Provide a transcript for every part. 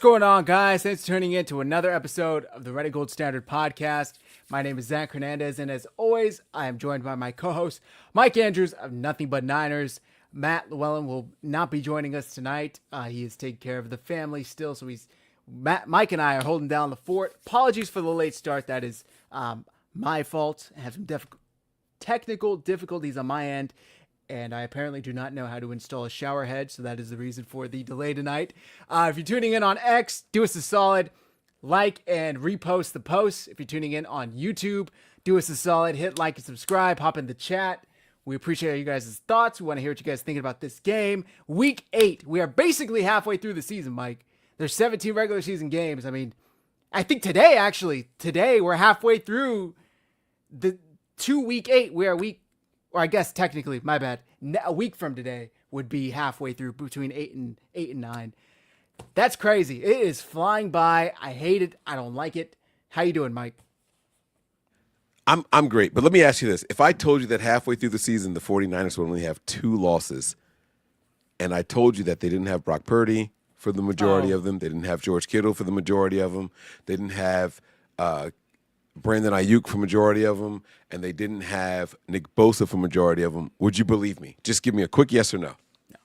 going on, guys? Thanks for tuning in to another episode of the Ready Gold Standard podcast. My name is Zach Hernandez, and as always, I am joined by my co-host, Mike Andrews of Nothing But Niners. Matt Llewellyn will not be joining us tonight. He is taking care of the family still, so Mike and I are holding down the fort. Apologies for the late start. That is my fault. I have some technical difficulties on my end, and I apparently do not know how to install a shower head, so that is the reason for the delay tonight. If you're tuning in on X, do us a solid. Like and repost the posts. If you're tuning in on YouTube, do us a solid. Hit like and subscribe. Hop in the chat. We appreciate you guys' thoughts. We want to hear what you guys thinking about this game. Week 8. We are basically halfway through the season, Mike. There's 17 regular season games. I mean, I think today we're halfway through the week 8. Or I guess technically, my bad. A week from today would be halfway through, between 8 and 9. That's crazy. It is flying by. I hate it. I don't like it. How you doing, Mike? I'm great. But let me ask you this. If I told you that halfway through the season, the 49ers would only have 2 losses, and I told you that they didn't have Brock Purdy for the majority of them, they didn't have George Kittle for the majority of them, they didn't have Brandon Ayuk for majority of them, and they didn't have Nick Bosa for majority of them, would you believe me? Just give me a quick yes or no. No.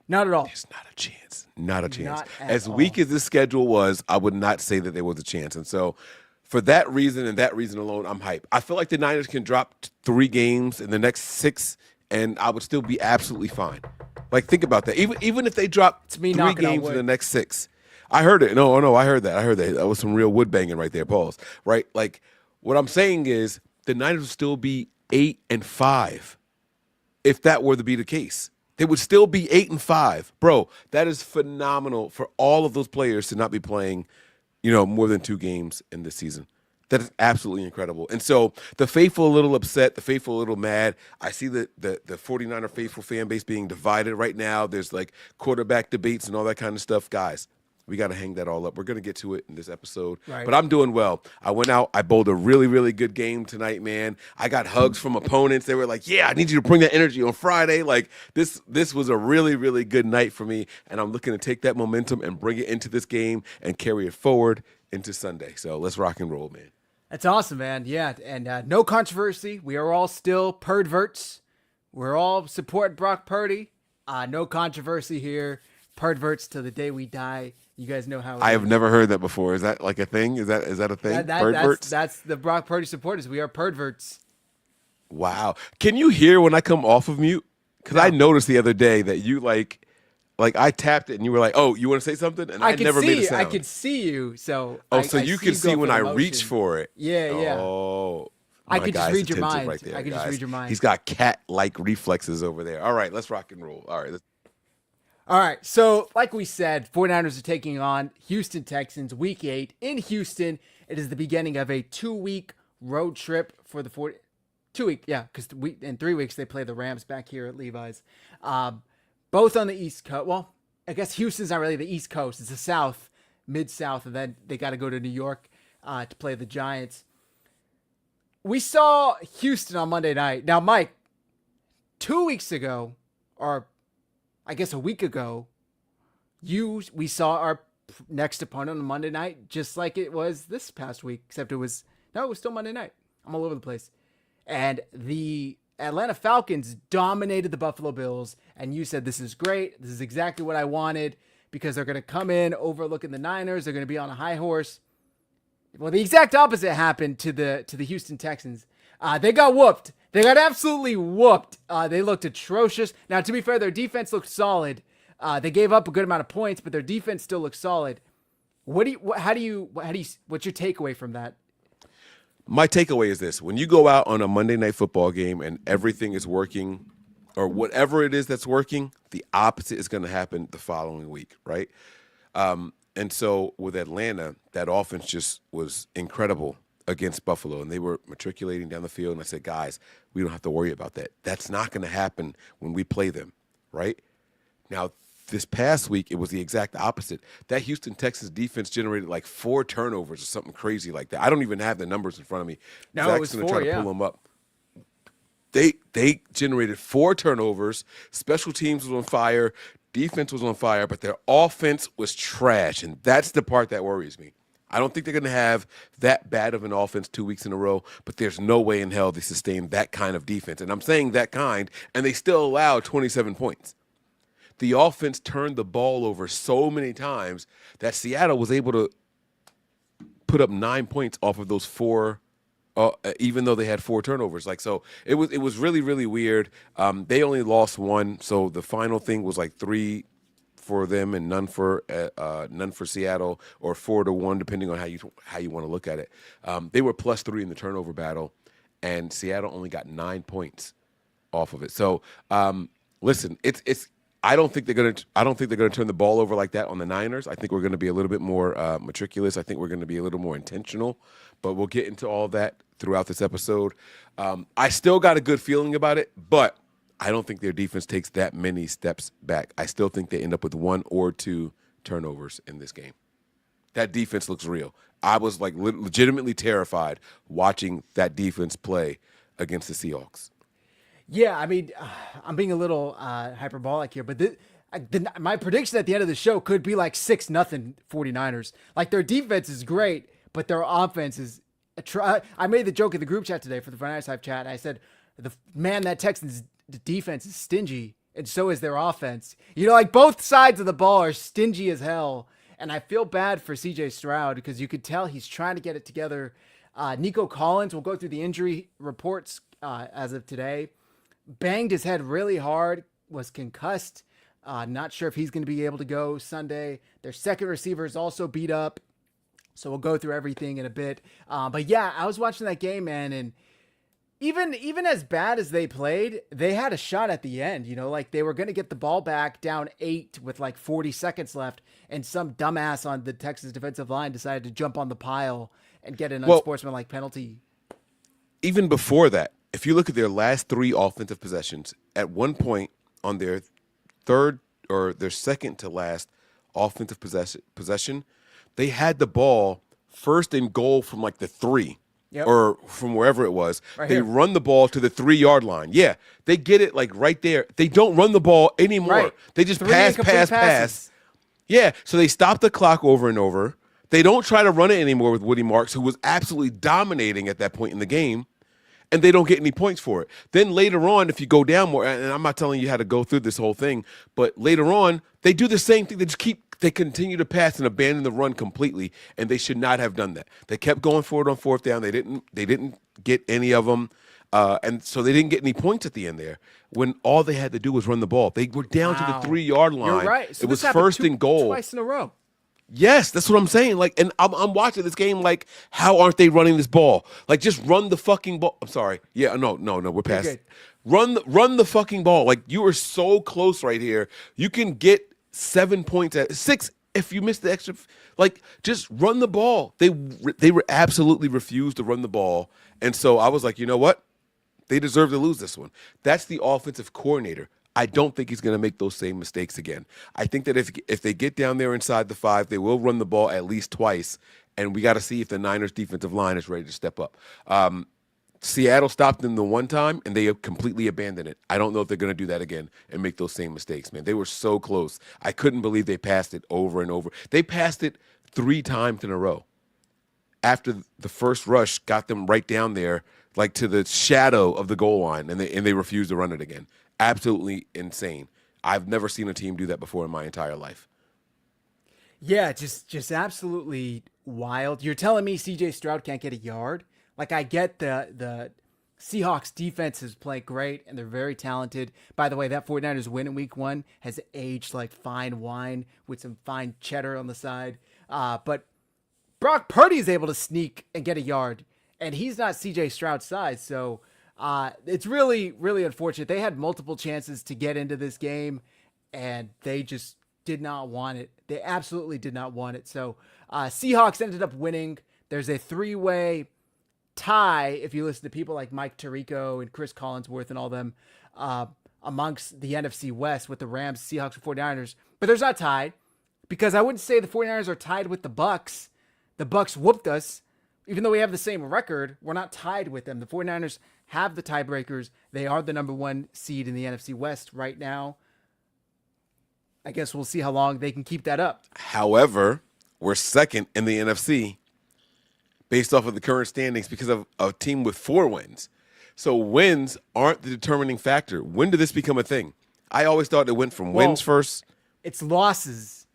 Not at all. There's not a chance. Not a chance. Not as all. weak as this schedule was, I would not say that there was a chance. And so for that reason and that reason alone, I'm hyped. I feel like the Niners can drop 3 games in the next 6, and I would still be absolutely fine. Like, think about that. Even if they drop 3 games in the next 6. I heard it. No, I heard that. That was some real wood banging right there, pause. Right? Like, what I'm saying is the Niners would still be 8-5 if that were to be the case. They would still be 8-5. Bro, that is phenomenal for all of those players to not be playing, more than 2 games in this season. That is absolutely incredible. And so the faithful a little upset, the faithful a little mad. I see the 49er faithful fan base being divided right now. There's like quarterback debates and all that kind of stuff. Guys, we got to hang that all up. We're going to get to it in this episode. Right. But I'm doing well. I went out. I bowled a really, really good game tonight, man. I got hugs from opponents. They were like, yeah, I need you to bring that energy on Friday. Like, this was a really, really good night for me, and I'm looking to take that momentum and bring it into this game and carry it forward into Sunday. So let's rock and roll, man. That's awesome, man. Yeah, and no controversy. We are all still Perdverts. We're all support Brock Purdy. No controversy here. Perdverts till the day we die. You guys know how. I have never heard that before. Is that like a thing? Is that a thing? Perdverts? That's the Brock Purdy supporters. We are Perdverts. Wow. Can you hear when I come off of mute? Because I noticed the other day that you like I tapped it and you were like, "Oh, you want to say something?" And I never made a sound. I could see you, so. So you can see when I reach for it. Yeah. Oh. I can just read your mind. Right there, I can just read your mind. He's got cat-like reflexes over there. All right, let's rock and roll. All right, so like we said, 49ers are taking on Houston Texans Week 8 in Houston. It is the beginning of a 2-week road trip for the 40. 2 week, yeah, because in 3 weeks they play the Rams back here at Levi's. Both on the East Coast. Well, I guess Houston's not really the East Coast. It's the South, Mid-South, and then they got to go to New York to play the Giants. We saw Houston on Monday night. Now, Mike, 2 weeks ago, or I guess a week ago, we saw our next opponent on Monday night, just like it was this past week, except it was still Monday night. I'm all over the place. And the Atlanta Falcons dominated the Buffalo Bills, and you said, this is great. This is exactly what I wanted, because they're going to come in overlooking the Niners. They're going to be on a high horse. Well, the exact opposite happened to the Houston Texans. They got whooped. They got absolutely whooped. They looked atrocious. Now, to be fair, their defense looked solid. They gave up a good amount of points, but their defense still looks solid. What's your takeaway from that? My takeaway is this. When you go out on a Monday Night Football game and everything is working, or whatever it is that's working, the opposite is going to happen the following week, right? And so with Atlanta, that offense just was incredible against Buffalo, and they were matriculating down the field. And I said, guys, we don't have to worry about that. That's not going to happen when we play them, right? Now, this past week, it was the exact opposite. That Houston Texans defense generated like 4 turnovers or something crazy like that. I don't even have the numbers in front of me. No, it was 4, try to pull them up. They generated 4 turnovers. Special teams was on fire. defense was on fire, but their offense was trash, and that's the part that worries me. I don't think they're going to have that bad of an offense 2 weeks in a row, but there's no way in hell they sustain that kind of defense. And I'm saying that kind, and they still allow 27 points. The offense turned the ball over so many times that Seattle was able to put up 9 points off of those four, even though they had 4 turnovers. Like, so it was really, really weird. They only lost one, so the final thing was like 3 for them and none for Seattle, or 4-1, depending on how you want to look at it. They were +3 in the turnover battle, and Seattle only got 9 points off of it. So listen, I don't think they're gonna turn the ball over like that on the Niners. I think we're gonna be a little bit more meticulous. I think we're gonna be a little more intentional. But we'll get into all that throughout this episode. I still got a good feeling about it, but I don't think their defense takes that many steps back. I still think they end up with 1 or 2 turnovers in this game. That defense looks real. I was like legitimately terrified watching that defense play against the Seahawks. Yeah, I mean, I'm being a little hyperbolic here, but my prediction at the end of the show could be like 6-0 49ers. Like, their defense is great, but their offense is I made the joke in the group chat today for the 49ers Hive chat. I said, that Texans defense is stingy, and so is their offense. You know, like, both sides of the ball are stingy as hell, and I feel bad for CJ Stroud because you could tell he's trying to get it together. Nico Collins, will go through the injury reports as of today. Banged his head really hard, was concussed. Not sure if he's going to be able to go Sunday. Their second receiver is also beat up. So we'll go through everything in a bit. But yeah, I was watching that game, man, and even as bad as they played, they had a shot at the end. You know, like, they were going to get the ball back down 8 with like 40 seconds left, and some dumbass on the Texas defensive line decided to jump on the pile and get an unsportsmanlike penalty. Even before that, if you look at their last 3 offensive possessions, at one point on their third or their second to last offensive possession, they had the ball first and goal from like the 3. Yep. Or from wherever it was. Right, they run the ball to the 3-yard line. Yeah, they get it like right there. They don't run the ball anymore. Right. They just pass. Yeah, so they stop the clock over and over. They don't try to run it anymore with Woody Marks, who was absolutely dominating at that point in the game, and they don't get any points for it. Then later on, if you go down more, and I'm not telling you how to go through this whole thing, but later on, they do the same thing. They continue to pass and abandon the run completely, and they should not have done that. They kept going for it on 4th down. They didn't get any of them, and so they didn't get any points at the end there when all they had to do was run the ball. They were down to the 3-yard line. You're right. So it was first and goal. Twice in a row. Yes, that's what I'm saying. Like, and I'm watching this game like, how aren't they running this ball? Like, just run the fucking ball. I'm sorry. Yeah, no, we're past. Okay. Run the fucking ball. Like, you are so close right here. You can get 7 points at 6 if you miss the extra. Like, just run the ball. They were absolutely refused to run the ball, and so I was like, you know what? They deserve to lose this one. That's the offensive coordinator. I don't think he's going to make those same mistakes again. I think that if they get down there inside the 5, they will run the ball at least twice, and we got to see if the Niners defensive line is ready to step up. Seattle stopped them the one time, and they completely abandoned it. I don't know if they're going to do that again and make those same mistakes, man. They were so close. I couldn't believe they passed it over and over. They passed it 3 times in a row. After the first rush got them right down there, like to the shadow of the goal line, and they refused to run it again. Absolutely insane. I've never seen a team do that before in my entire life. Yeah, just absolutely wild. You're telling me CJ Stroud can't get a yard? Like, I get the Seahawks defense is playing great, and they're very talented. By the way, that 49ers win in week 1 has aged like fine wine with some fine cheddar on the side. But Brock Purdy is able to sneak and get a yard, and he's not CJ Stroud's size, so it's really, really unfortunate. They had multiple chances to get into this game, and they just did not want it. They absolutely did not want it. So Seahawks ended up winning. There's a 3-way tie, if you listen to people like Mike Tirico and Chris Collinsworth and all them, amongst the NFC West with the Rams, Seahawks, and 49ers. But there's not tied, because I wouldn't say the 49ers are tied with the Bucs. The Bucs whooped us. Even though we have the same record, we're not tied with them. The 49ers have the tiebreakers. They are the number 1 seed in the NFC West right now. I guess we'll see how long they can keep that up. However, we're second in the NFC based off of the current standings because of a team with 4 wins. So wins aren't the determining factor. When did this become a thing? I always thought it went from wins first. It's losses.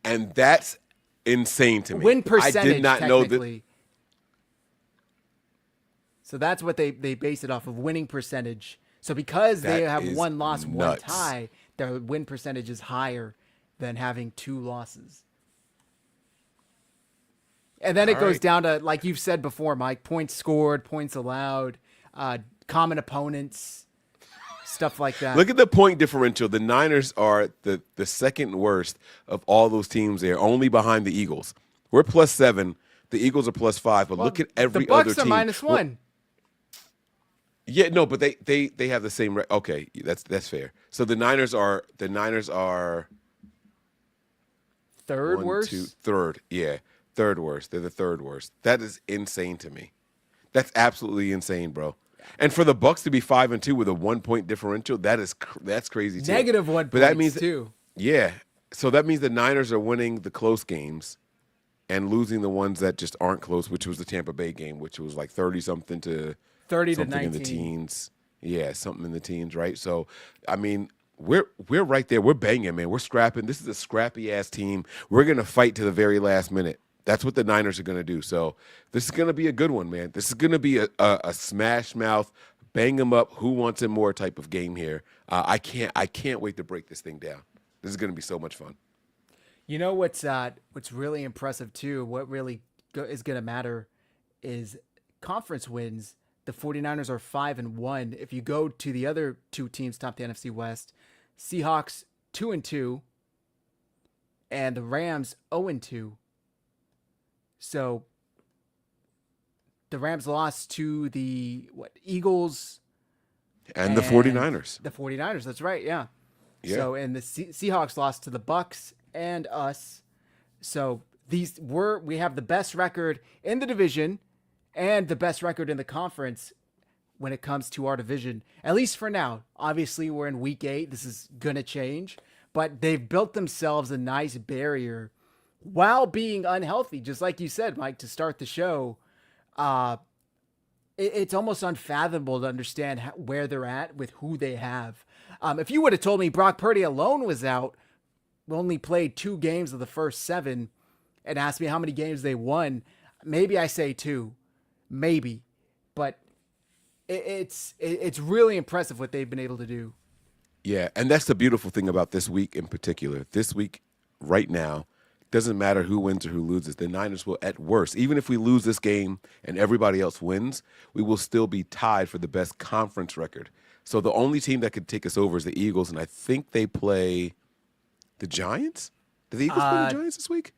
And that's insane to me. Win percentage, I did not know that. So that's what they base it off of, winning percentage. So because they have 1 loss, nuts. 1 tie, their win percentage is higher than having 2 losses. And then it goes down to, like you've said before, Mike, points scored, points allowed, common opponents, stuff like that. Look at the point differential. The Niners are the second worst of all those teams there, only behind the Eagles. We're +7. The Eagles are +5. But look at every other team. The Bucs are -1. Yeah, no, but they have the same. Okay, that's fair. So the Niners are third worst. Third, yeah, third worst. They're the third worst. That is insane to me. That's absolutely insane, bro. And for the Bucs to be 5-2 with a 1-point differential, that's crazy too. -1 but that means too. Yeah, so that means the Niners are winning the close games and losing the ones that just aren't close, which was the Tampa Bay game, which was like 30-something to 30 to something 19 in the teens. Yeah, something in the teens, right? So, I mean, we're right there. We're banging, man. We're scrapping. This is a scrappy ass team. We're gonna fight to the very last minute. That's what the Niners are gonna do. So this is gonna be a good one, man. This is gonna be a smash mouth, bang them up. Who wants it more type of game here? I can't wait to break this thing down. This is gonna be so much fun. You know what's really impressive too? What really is going to matter is conference wins. The 49ers are 5-1. If you go to the other 2 teams top the NFC West, Seahawks 2-2 and the Rams 0-2. So the Rams lost to the Eagles and the 49ers. The 49ers, that's right, yeah. Yeah. So and the Seahawks lost to the Bucs and us. So we have the best record in the division and the best record in the conference when it comes to our division, at least for now. Obviously, we're in week 8. This is going to change, but they've built themselves a nice barrier while being unhealthy. Just like you said, Mike, to start the show, it's almost unfathomable to understand where they're at with who they have. If you would have told me Brock Purdy alone was out, only played 2 games of the first 7, and asked me how many games they won, maybe I say 2, maybe, but it's really impressive what they've been able to do. Yeah, and that's the beautiful thing about this week in particular. This week, right now, doesn't matter who wins or who loses. The Niners will, at worst, even if we lose this game and everybody else wins, we will still be tied for the best conference record. So the only team that could take us over is the Eagles, and I think they play the Giants. Do the Eagles play the Giants this week?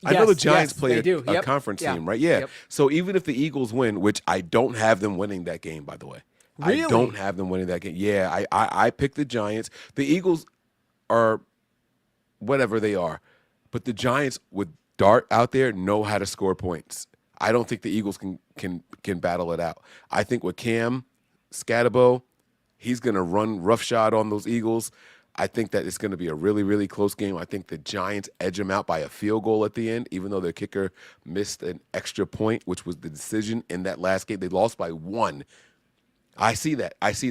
I know the Giants play a conference team, right? Yeah. Yep. So even if the Eagles win, which I don't have them winning that game, by the way. Really? I don't have them winning that game. Yeah, I picked the Giants. The Eagles are whatever they are, but the Giants with Dart out there know how to score points. I don't think the Eagles can battle it out. I think with Cam Scatabo, he's going to run roughshod on those Eagles. I think that it's going to be a really, really close game. I think the Giants edge them out by a field goal at the end, even though their kicker missed an extra point, which was the decision in that last game. They lost by 1. I see that. I see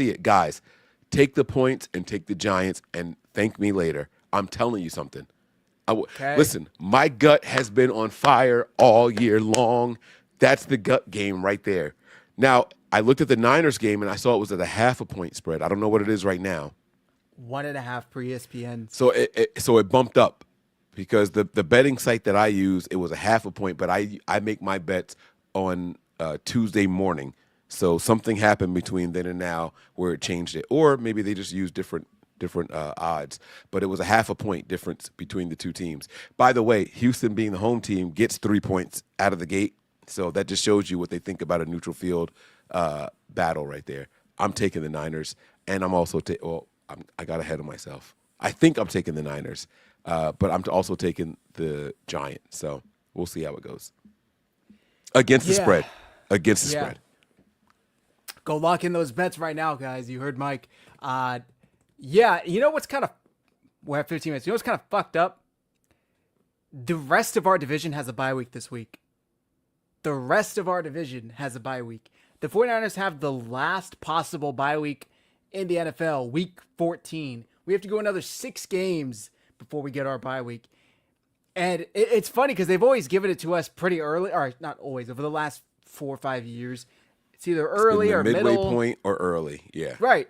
it. Guys, take the points and take the Giants and thank me later. I'm telling you something. Listen, my gut has been on fire all year long. That's the gut game right there. Now, I looked at the Niners game, and I saw it was at a 0.5 point spread. I don't know what it is right now. 1.5 per ESPN. So it bumped up because the betting site that I use, it was a 0.5 point, but I make my bets on Tuesday morning. So something happened between then and now where it changed it, or maybe they just used different odds. But it was a 0.5 point difference between the 2 teams. By the way, Houston being the home team gets 3 points out of the gate, so that just shows you what they think about a neutral field battle right there. I'm taking the Niners, and I'm also I got ahead of myself. I think I'm taking the Niners, but I'm also taking the Giants. So we'll see how it goes. Against the spread. Against the spread. Go lock in those bets right now, guys. You heard Mike. Yeah, you know what's kind of we have 15 minutes. You know what's kind of fucked up? The rest of our division has a bye week this week. The rest of our division has a bye week. The 49ers have the last possible bye week in the NFL, week 14. We have to go another 6 games before we get our bye week. And it's funny because they've always given it to us pretty early, or not always, over the last 4 or 5 years. It's either early It's been or the midway middle. point or early. Yeah. Right.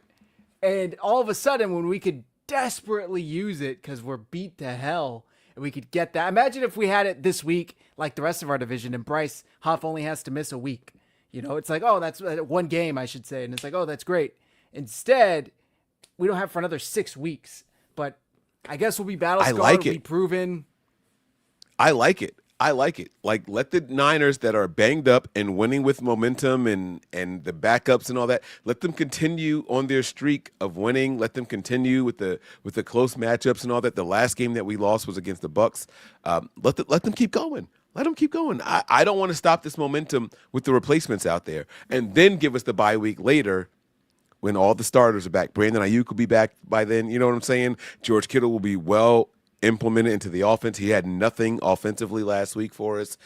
And all of a sudden, when we could desperately use it because we're beat to hell, and we could get that. Imagine if we had it this week, like the rest of our division, and Bryce Huff only has to miss a week. You know, it's like, oh, that's one game, I should say. And it's like, oh, that's great. Instead, we don't have for another 6 weeks. But I guess we'll be battle scarred. like We'll it. be proven. I like it. Like, let the Niners that are banged up and winning with momentum and the backups and all that, let them continue on their streak of winning. Let them continue with the close matchups and all that. The last game that we lost was against the Bucks. Let them keep going. Let them keep going. I don't want to stop this momentum with the replacements out there, and then give us the bye week later when all the starters are back. Brandon Ayuk will be back by then. You know what I'm saying? George Kittle will be well implemented into the offense. He had nothing offensively last week for us.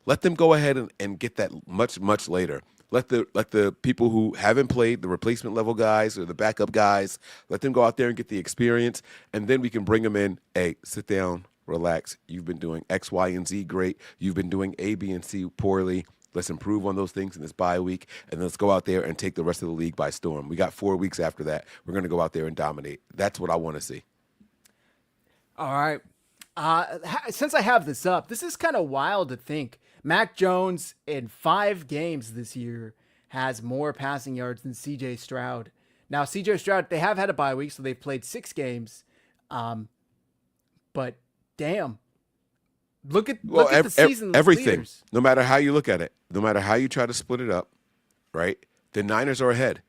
Let them go ahead and get that much later. Let the people who haven't played, the replacement level guys or the backup guys, let them go out there and get the experience, and then we can bring them in. Hey, sit down, relax. You've been doing X, Y, and Z great. You've been doing A, B, and C poorly. Let's improve on those things in this bye week, and let's go out there and take the rest of the league by storm. We got 4 weeks after that. We're going to go out there and dominate. That's what I want to see. All right. Since I have this up, this is kind of wild to think. Mac Jones in 5 games this year has more passing yards than CJ Stroud. Now, CJ Stroud, they have had a bye week, so they've played 6 games. But damn. Look at the season everything. leaders. No matter how you look at it, no matter how you try to split it up, right? The Niners are ahead.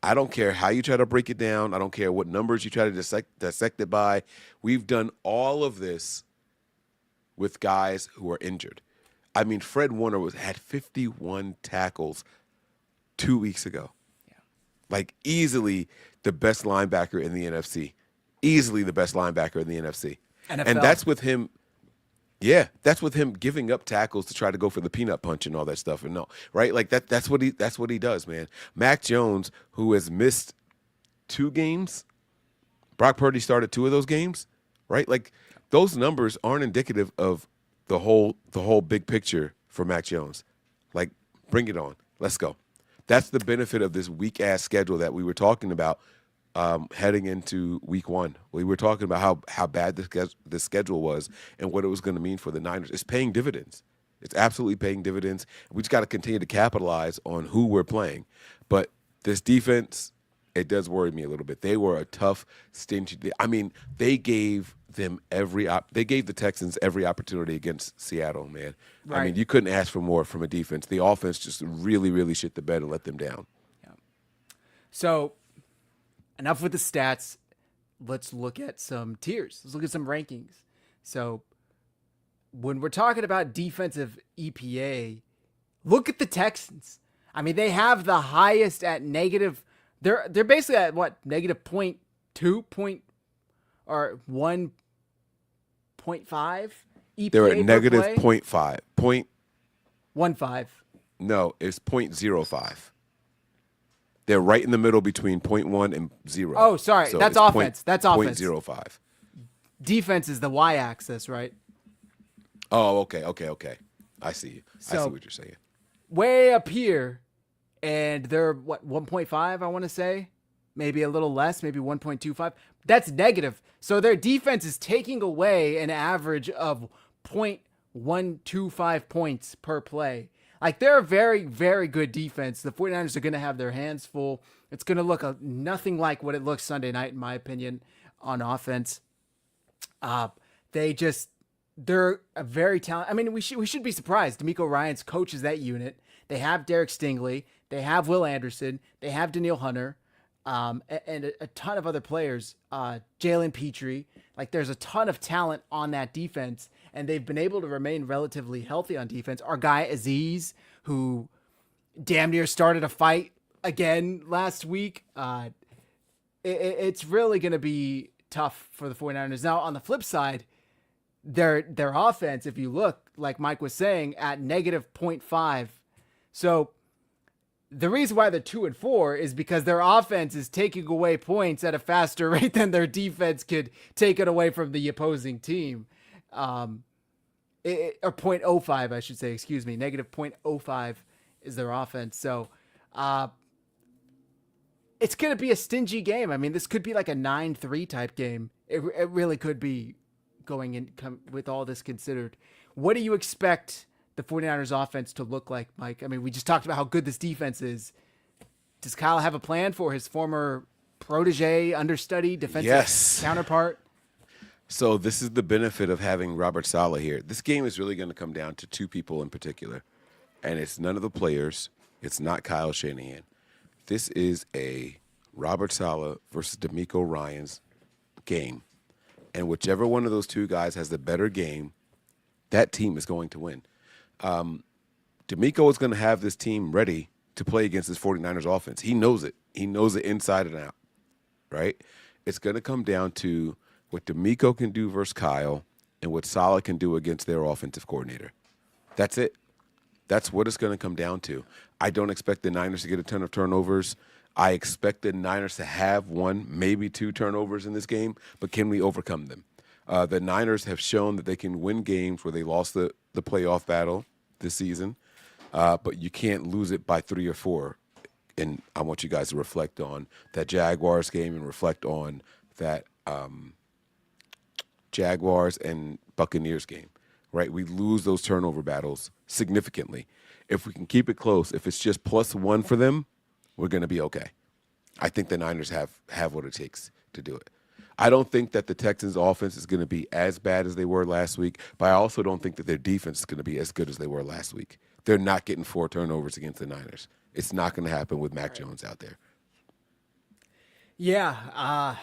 I don't care how you try to break it down. I don't care what numbers you try to dissect it by. We've done all of this with guys who are injured. I mean, Fred Warner had 51 tackles 2 weeks ago. Yeah. Like, easily the best linebacker in the NFC. Easily the best linebacker in the NFC. NFL. And that's with him. Yeah, that's with him giving up tackles to try to go for the peanut punch and all that stuff. And no, right? Like that's what he does, man. Mac Jones, who has missed 2 games, Brock Purdy started 2 of those games, right? Like, those numbers aren't indicative of the whole big picture for Mac Jones. Like, bring it on. Let's go. That's the benefit of this weak ass schedule that we were talking about heading into week 1. We were talking about how bad the schedule was and what it was going to mean for the Niners. It's paying dividends. It's absolutely paying dividends. We just got to continue to capitalize on who we're playing. But this defense, it does worry me a little bit. They were a tough, stingy. I mean, they gave the Texans every opportunity against Seattle, man. Right. I mean, you couldn't ask for more from a defense. The offense just really, really shit the bed and let them down. Yeah. So, enough with the stats. Let's look at some tiers. Let's look at some rankings. So, when we're talking about defensive EPA, look at the Texans. I mean, they have the highest at negative. They're basically at what, negative 0.2 or 1.5 EPA. They're at negative play? 0.5. 1.5. No, it's 0.05. They're right in the middle between 0.1 and 0. Oh, sorry. So That's it's offense. That's offense. 0.05. Defense is the y-axis, right? Oh, okay. I see you. I So- see what you're saying. Way up here, and they're, what, 1.5, I want to say? Maybe a little less, maybe 1.25. That's negative. So their defense is taking away an average of 0.125 points per play. Like, they're a very, very good defense. The 49ers are going to have their hands full. It's going to look nothing like what it looks Sunday night, in my opinion, on offense. They're a very talented. I mean, we should be surprised. D'Amico Ryans coaches that unit. They have Derek Stingley. They have Will Anderson. They have Daniil Hunter, and a ton of other players. Jalen Petrie. Like, there's a ton of talent on that defense, and they've been able to remain relatively healthy on defense. Our guy Aziz, who damn near started a fight again last week. it's really going to be tough for the 49ers. Now, on the flip side, their offense, if you look, like Mike was saying, at negative -0.5. So the reason why they're 2-4 is because their offense is taking away points at a faster rate than their defense could take it away from the opposing team. Or .05, I should say, excuse me. Negative -0.05 is their offense. So it's going to be a stingy game. I mean, this could be like a 9-3 type game. It really could be going in with all this considered. What do you expect the 49ers offense to look like, Mike? I mean, we just talked about how good this defense is. Does Kyle have a plan for his former protege, understudy, defensive counterpart? So this is the benefit of having Robert Saleh here. This game is really going to come down to two people in particular, and it's none of the players. It's not Kyle Shanahan. This is a Robert Saleh versus DeMeco Ryans game, and whichever one of those two guys has the better game, that team is going to win. DeMeco is going to have this team ready to play against this 49ers offense. He knows it. He knows it inside and out, right? It's going to come down to what DeMeco can do versus Kyle and what Saleh can do against their offensive coordinator. That's it. That's what it's going to come down to. I don't expect the Niners to get a ton of turnovers. I expect the Niners to have one, maybe two turnovers in this game, but can we overcome them? The Niners have shown that they can win games where they lost the playoff battle this season, but you can't lose it by 3 or 4. And I want you guys to reflect on that Jaguars game and reflect on that Jaguars and Buccaneers game, right? We lose those turnover battles significantly. If we can keep it close, if it's just +1 for them, we're going to be okay. I think the Niners have what it takes to do it. I don't think that the Texans' offense is going to be as bad as they were last week, but I also don't think that their defense is going to be as good as they were last week. They're not getting 4 turnovers against the Niners. It's not going to happen with Mac Jones out there. Yeah.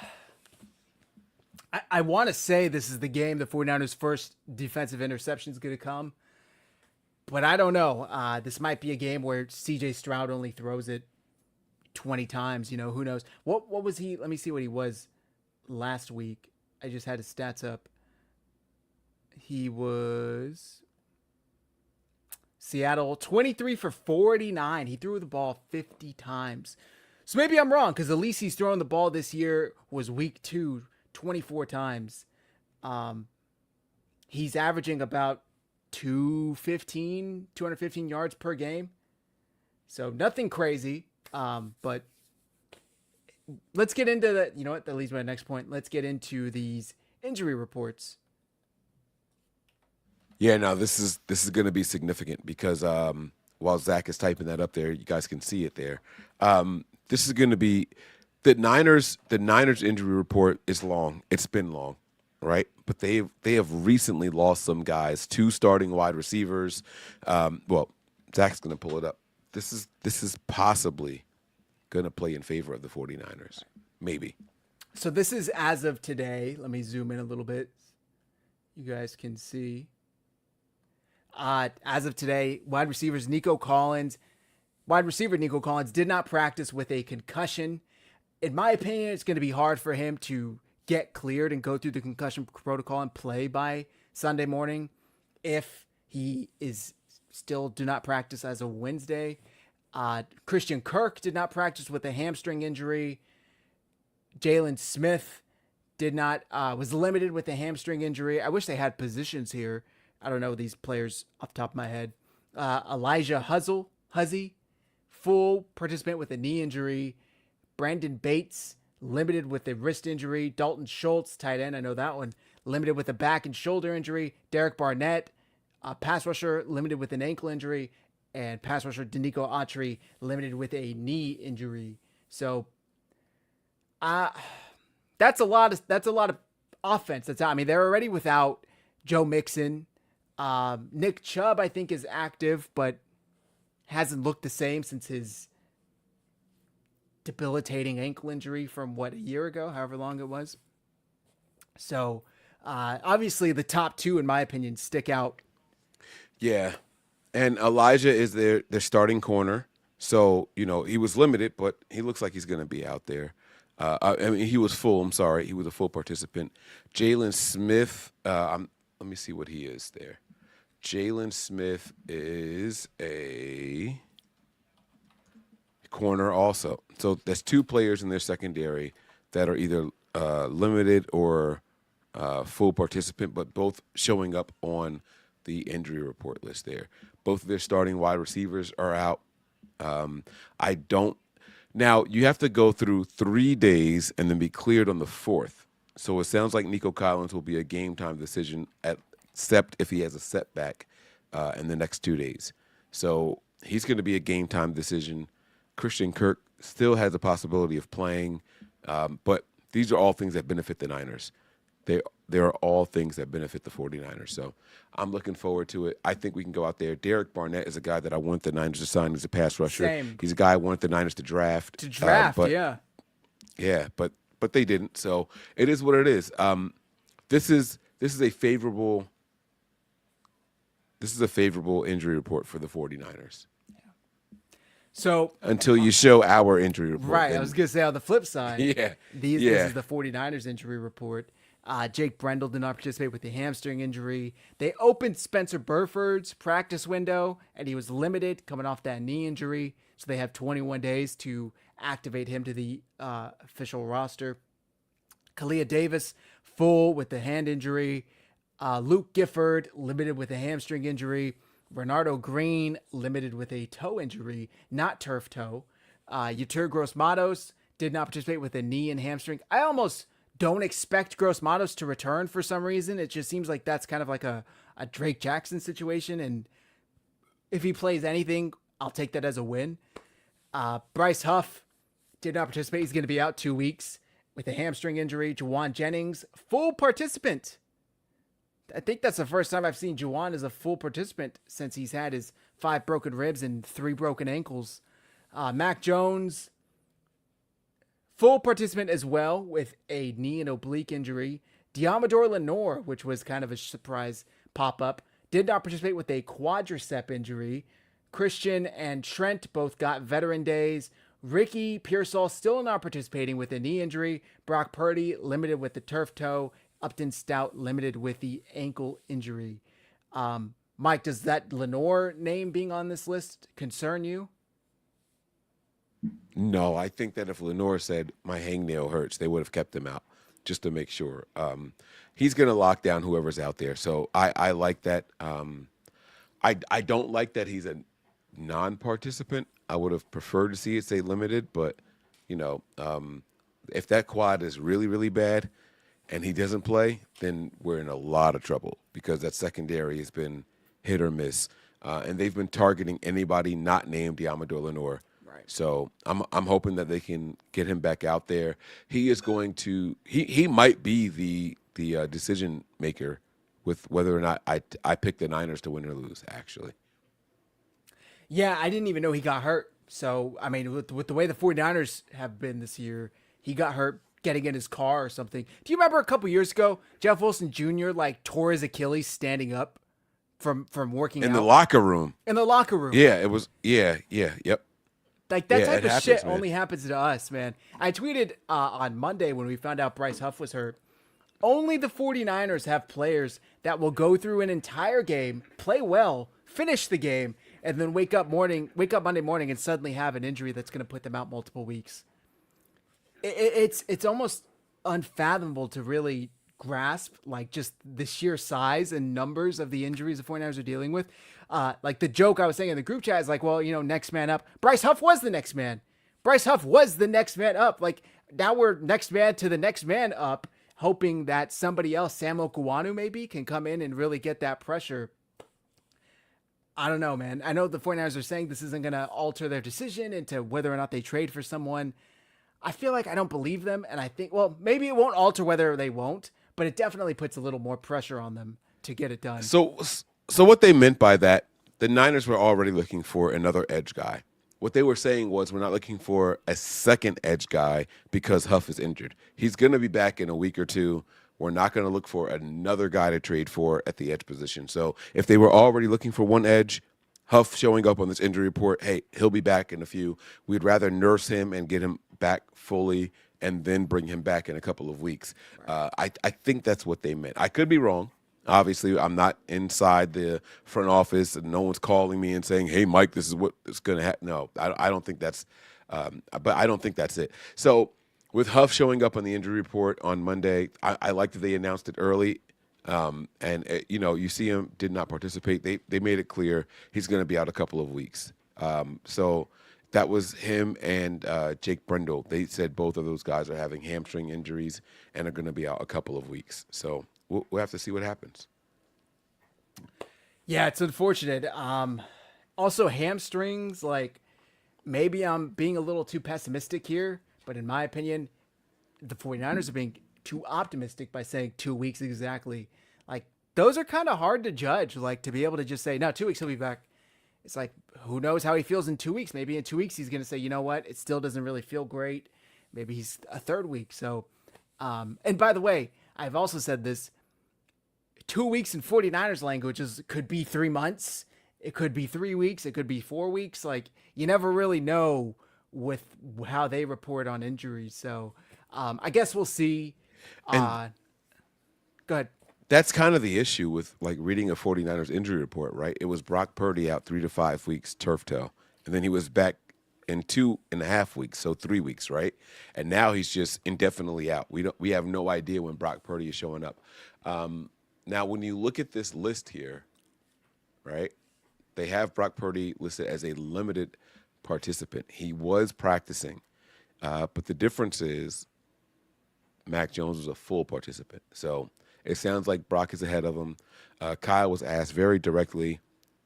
I want to say this is the game the 49ers' first defensive interception is going to come, but I don't know. This might be a game where C.J. Stroud only throws it 20 times. You know, who knows? What was he? Let me see what he was last week. I just had his stats up. He was Seattle 23 for 49. He threw the ball 50 times. So maybe I'm wrong, because the least he's thrown the ball this year was week 2, 24 times. He's averaging about 215 yards per game. So nothing crazy. But let's get into the, you know what, that leads to my next point. Let's get into these injury reports. Yeah, no, this is going to be significant because while Zach is typing that up there, you guys can see it there. This is going to be the Niners injury report is long. It's been long, right? But they have recently lost some guys, 2 starting wide receivers. Well, Zach's going to pull it up. This is possibly going to play in favor of the 49ers. Maybe. So this is as of today. Let me zoom in a little bit. You guys can see. As of today, wide receiver Nico Collins did not practice with a concussion. In my opinion, it's going to be hard for him to get cleared and go through the concussion protocol and play by Sunday morning if he is still do not practice as of Wednesday. Christian Kirk did not practice with a hamstring injury. Jalen Smith was limited with a hamstring injury. I wish they had positions here. I don't know these players off the top of my head. Elijah Huzzy, full participant with a knee injury. Brandon Bates, limited with a wrist injury. Dalton Schultz, tight end, I know that one, limited with a back and shoulder injury. Derek Barnett, pass rusher, limited with an ankle injury. And pass rusher Danico Autry, limited with a knee injury. So that's a lot of offense that's out. I mean, they're already without Joe Mixon. Nick Chubb, I think, is active, but hasn't looked the same since his debilitating ankle injury from a year ago, however long it was. So obviously the top 2, in my opinion, stick out. Yeah. And Elijah is their starting corner. So, you know, he was limited, but he looks like he's going to be out there. I mean, he was full. I'm sorry. He was a full participant. Jalen Smith, let me see what he is there. Jalen Smith is a corner also. So there's two players in their secondary that are either limited or full participant, but both showing up on the injury report list there. Both of their starting wide receivers are out. I don't. Now, you have to go through 3 days and then be cleared on the 4th. So it sounds like Nico Collins will be a game-time decision, except if he has a setback in the next 2 days. So he's going to be a game-time decision. Christian Kirk still has a possibility of playing, but these are all things that benefit the Niners. There are all things that benefit the 49ers. So I'm looking forward to it. I think we can go out there. Derek Barnett is a guy that I want the Niners to sign as a pass rusher. Same. He's a guy I want the Niners to draft. Yeah. Yeah, but they didn't. So it is what it is. This is a favorable injury report for the 49ers. So until you show our injury report. Right. I was going to say on the flip side. This is the 49ers injury report. Jake Brendel did not participate with the hamstring injury. They opened Spencer Burford's practice window, and he was limited coming off that knee injury. So they have 21 days to activate him to the official roster. Kalia Davis, full with the hand injury. Luke Gifford, limited with a hamstring injury. Bernardo Green, limited with a toe injury, not turf toe. Yetur Gross-Matos did not participate with a knee and hamstring. I almost don't expect Gross-Matos to return for some reason. It just seems like that's kind of like a Drake Jackson situation. And if he plays anything, I'll take that as a win. Bryce Huff did not participate. He's going to be out 2 weeks with a hamstring injury. Juwan Jennings, full participant. I think that's the first time I've seen Juwan as a full participant since he's had his 5 broken ribs and 3 broken ankles. Mac Jones, full participant as well with a knee and oblique injury. Diamador Lenore, which was kind of a surprise pop-up, did not participate with a quadricep injury. Christian and Trent both got veteran days. Ricky Pearsall still not participating with a knee injury. Brock Purdy limited with the turf toe. Upton Stout limited with the ankle injury. Mike, does that Lenore name being on this list concern you? No, I think that if Lenore said my hangnail hurts, they would have kept him out just to make sure. He's going to lock down whoever's out there. So I like that. I don't like that he's a non-participant. I would have preferred to see it say limited, but if that quad is really, really bad and he doesn't play, then we're in a lot of trouble because that secondary has been hit or miss. And they've been targeting anybody not named Diamador Lenore. Right. So I'm hoping that they can get him back out there. He is going to he might be the decision maker with whether or not I pick the Niners to win or lose, actually. Yeah, I didn't even know he got hurt. So, I mean, with the way the 49ers have been this year, he got hurt getting in his car or something. Do you remember a couple years ago, Jeff Wilson Jr. tore his Achilles standing up from working out? In the locker room. In the locker room. Yeah, it was. Yeah, yep. That type of shit only happens to us, man. I tweeted on Monday when we found out Bryce Huff was hurt. Only the 49ers have players that will go through an entire game, play well, finish the game, and then wake up Monday morning and suddenly have an injury that's going to put them out multiple weeks. It's almost unfathomable to really grasp just the sheer size and numbers of the injuries the 49ers are dealing with. The joke I was saying in the group chat is next man up. Bryce Huff was the next man. Bryce Huff was the next man up. Now we're next man to the next man up, hoping that somebody else, Sam Okuwanu maybe, can come in and really get that pressure. I don't know, man. I know the 49ers are saying this isn't going to alter their decision into whether or not they trade for someone. I feel like I don't believe them, and I think, maybe it won't alter whether they won't, but it definitely puts a little more pressure on them to get it done. So what they meant by that, the Niners were already looking for another edge guy. What they were saying was we're not looking for a second edge guy because Huff is injured. He's going to be back in a week or two. We're not going to look for another guy to trade for at the edge position. So if they were already looking for one edge, Huff showing up on this injury report, hey, he'll be back in a few. We'd rather nurse him and get him back fully and then bring him back in a couple of weeks. I think that's what they meant. I could be wrong. Obviously, I'm not inside the front office, and no one's calling me and saying, "Hey, Mike, this is what is going to happen." No, I don't think that's. But I don't think that's it. So with Huff showing up on the injury report on Monday, I like that they announced it early. You see him did not participate. They made it clear he's going to be out a couple of weeks. So that was him and Jake Brendel. They said both of those guys are having hamstring injuries and are going to be out a couple of weeks. So we'll have to see what happens. Yeah, it's unfortunate. Also, hamstrings, like, maybe I'm being a little too pessimistic here, but in my opinion, the 49ers are being too optimistic by saying 2 weeks exactly. Like, those are kind of hard to judge, like, to be able to just say, no, 2 weeks he'll be back. It's like, who knows how he feels in 2 weeks? Maybe in 2 weeks he's going to say, you know what? It still doesn't really feel great. Maybe he's a third week. So, and by the way, I've also said this, 2 weeks in 49ers language could be 3 months. It could be 3 weeks. It could be 4 weeks. Like, you never really know with how they report on injuries. So, I guess we'll see. Go ahead. That's kind of the issue with like reading a 49ers injury report, right? It was Brock Purdy out 3 to 5 weeks, turf toe. And then he was back in 2.5 weeks, so 3 weeks, right? And now he's just indefinitely out. We have no idea when Brock Purdy is showing up. Now, when you look at this list here, right, they have Brock Purdy listed as a limited participant. He was practicing, but the difference is Mac Jones was a full participant. So it sounds like Brock is ahead of him. Kyle was asked very directly,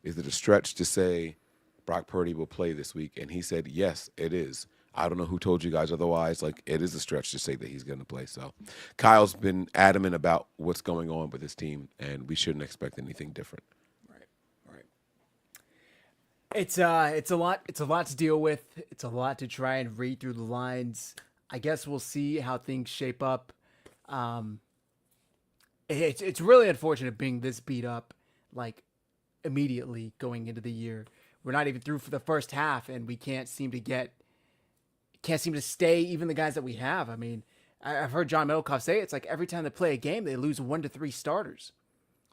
is it a stretch to say Brock Purdy will play this week? And he said, yes, it is. I don't know who told you guys otherwise. Like, it is a stretch to say that he's going to play. So Kyle's been adamant about what's going on with his team, and we shouldn't expect anything different. Right. It's a lot to deal with. It's a lot to try and read through the lines. I guess we'll see how things shape up. It's really unfortunate being this beat up, like, immediately going into the year. We're not even through for the first half, and we can't seem to stay even the guys that we have. I mean, I've heard John Middlecoff say it's like every time they play a game, they lose 1 to 3 starters.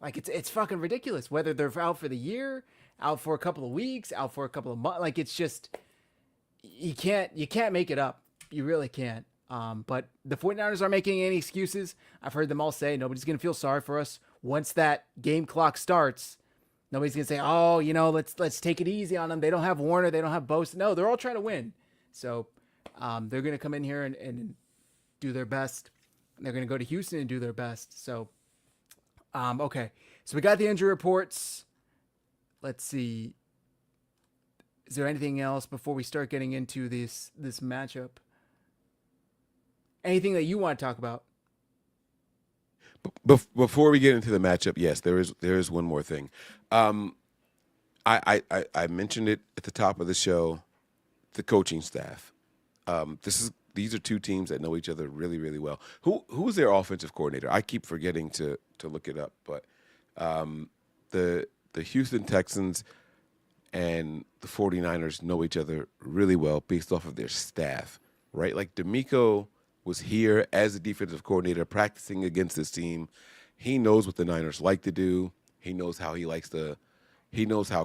Like, it's fucking ridiculous. Whether they're out for the year, out for a couple of weeks, out for a couple of months, like, it's just you can't make it up. You really can't. But the 49ers aren't making any excuses. I've heard them all say nobody's going to feel sorry for us. Once that game clock starts, nobody's going to say, oh, let's take it easy on them. They don't have Warner. They don't have Bosa. No, they're all trying to win. So they're going to come in here and do their best. They're going to go to Houston and do their best. So, okay. So we got the injury reports. Let's see. Is there anything else before we start getting into this matchup? Anything that you want to talk about? Before we get into the matchup, yes, there is one more thing. I mentioned it at the top of the show. The coaching staff. These are two teams that know each other really, really well. Who's their offensive coordinator? I keep forgetting to look it up, but the Houston Texans and the 49ers know each other really well based off of their staff, right? Like, D'Amico was here as a defensive coordinator practicing against this team. He knows what the Niners like to do. He knows how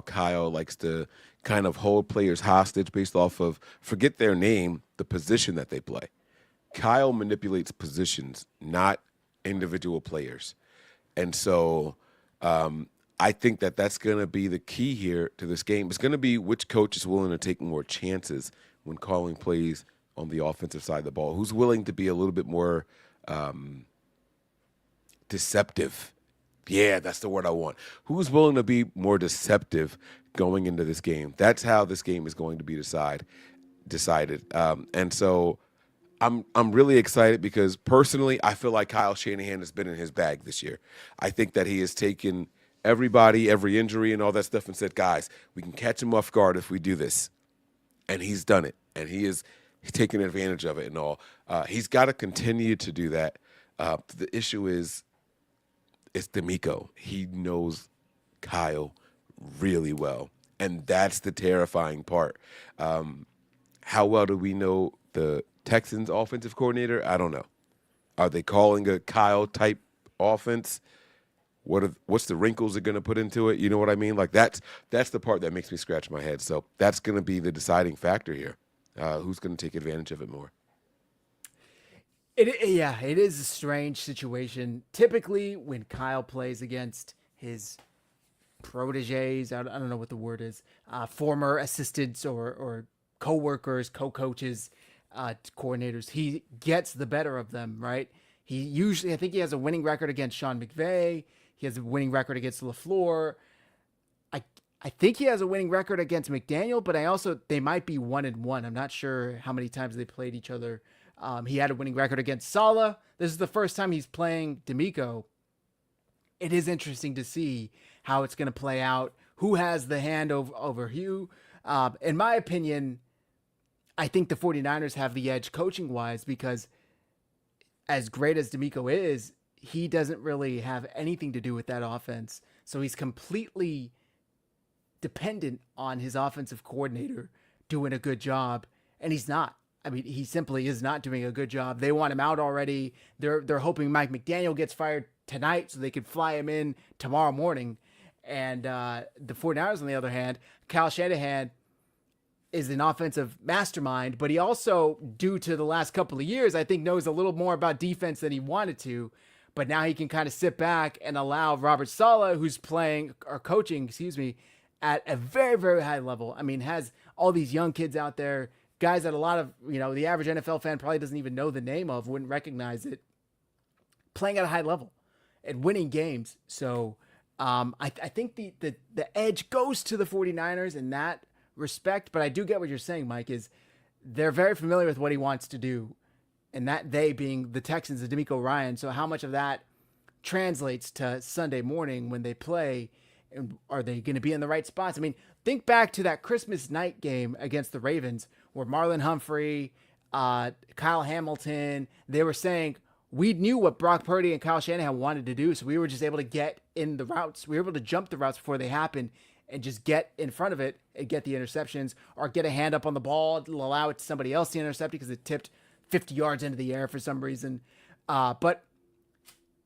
Kyle likes to kind of hold players hostage based off of, forget their name, the position that they play. Kyle manipulates positions, not individual players. And so I think that that's going to be the key here to this game. It's going to be which coach is willing to take more chances when calling plays on the offensive side of the ball, who's willing to be a little bit more deceptive. Yeah, that's the word I want. Who's willing to be more deceptive going into this game? That's how this game is going to be decided. And so I'm really excited because personally, I feel like Kyle Shanahan has been in his bag this year. I think that he has taken everybody, every injury and all that stuff and said, guys, we can catch him off guard if we do this. And he's done it. And he's taken advantage of it and all. He's got to continue to do that. The issue is, it's D'Amico. He knows Kyle really well. And that's the terrifying part. How well do we know the Texans offensive coordinator? I don't know. Are they calling a Kyle type offense? What's the wrinkles they're going to put into it? You know what I mean? Like that's the part that makes me scratch my head. So that's going to be the deciding factor here. Who's going to take advantage of it more? It is a strange situation. Typically, when Kyle plays against his proteges, I don't know what the word is, former assistants or co-workers, co-coaches, coordinators, he gets the better of them, right? I think he has a winning record against Sean McVay. He has a winning record against LaFleur. I think he has a winning record against McDaniel, but they might be 1-1. I'm not sure how many times they played each other. He had a winning record against Saleh. This is the first time he's playing DeMeco. It is interesting to see how it's going to play out. Who has the hand over Hugh? In my opinion, I think the 49ers have the edge coaching-wise because as great as DeMeco is, he doesn't really have anything to do with that offense. So he's completely dependent on his offensive coordinator doing a good job, and he's not. I mean, he simply is not doing a good job. They want him out already. They're hoping Mike McDaniel gets fired tonight so they could fly him in tomorrow morning. And the 49ers, on the other hand, Kyle Shanahan is an offensive mastermind, but he also, due to the last couple of years, I think knows a little more about defense than he wanted to. But now he can kind of sit back and allow Robert Saleh, who's coaching, at a very, very high level. I mean, has all these young kids out there, guys that a lot of, the average NFL fan probably doesn't even know the name of, wouldn't recognize it, playing at a high level and winning games. So I think the edge goes to the 49ers in that respect, but I do get what you're saying, Mike, is they're very familiar with what he wants to do, and that they being the Texans and DeMeco Ryan. So how much of that translates to Sunday morning when they play, and are they going to be in the right spots? I mean, think back to that Christmas night game against the Ravens where Marlon Humphrey, Kyle Hamilton, they were saying, we knew what Brock Purdy and Kyle Shanahan wanted to do, so we were just able to get in the routes. We were able to jump the routes before they happened and just get in front of it and get the interceptions, or get a hand up on the ball, allow it to somebody else to intercept because it tipped 50 yards into the air for some reason. But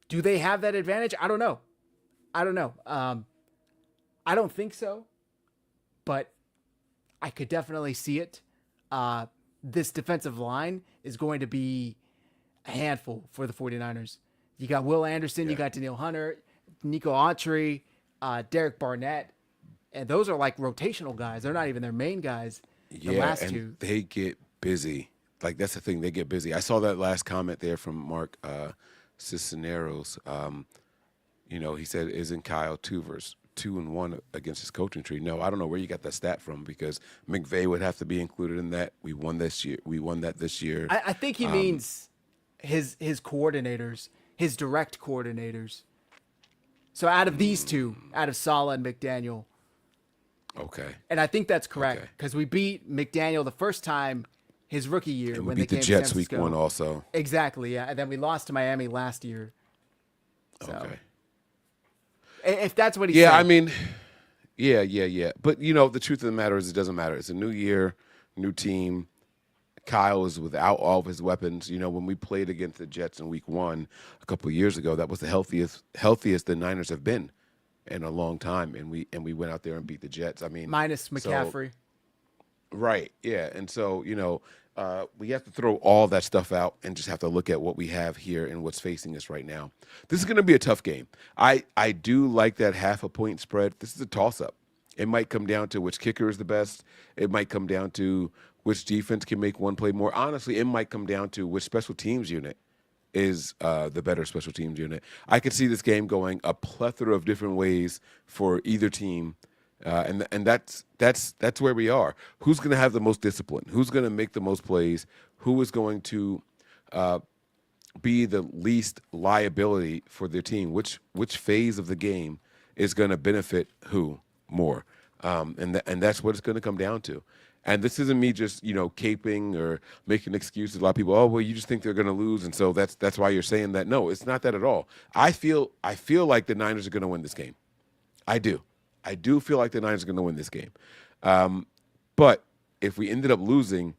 do they have that advantage? I don't know. I don't think so, but I could definitely see it. This defensive line is going to be a handful for the 49ers. You got Will Anderson, You got Danielle Hunter, Nico Autry, Derek Barnett, and those are like rotational guys. They're not even their main guys. The last two. They get busy. Like, that's the thing. They get busy. I saw that last comment there from Mark Cisneros. He said, isn't Kyle 2-1 against his coaching tree? No, I don't know where you got that stat from, because McVay would have to be included in that. We won this year. We won that this year. I think he means his coordinators, his direct coordinators. So out of these two, out of Saleh and McDaniel. Okay. And I think that's correct, because we beat McDaniel the first time his rookie year, and when we they beat the came Jets to San week Francisco. one also. Exactly, yeah. And then we lost to Miami last year. So, okay. If that's what he said. Yeah, I mean, yeah. But, the truth of the matter is it doesn't matter. It's a new year, new team. Kyle is without all of his weapons. When we played against the Jets in week one a couple of years ago, that was the healthiest the Niners have been in a long time. And we went out there and beat the Jets. I mean, minus McCaffrey. Right. Yeah. And so, we have to throw all that stuff out and just have to look at what we have here and what's facing us right now. This is going to be a tough game. I do like that 0.5 point spread. This is a toss-up. It might come down to which kicker is the best. It might come down to which defense can make one play more. Honestly, it might come down to which special teams unit is the better special teams unit. I could see this game going a plethora of different ways for either team. And that's where we are. Who's going to have the most discipline? Who's going to make the most plays? Who is going to be the least liability for their team? Which phase of the game is going to benefit who more? And that's what it's going to come down to. And this isn't me just caping or making excuses. A lot of people, oh well, you just think they're going to lose, and so that's why you're saying that. No, it's not that at all. I feel like the Niners are going to win this game. I do feel like the Niners are going to win this game. But if we ended up losing,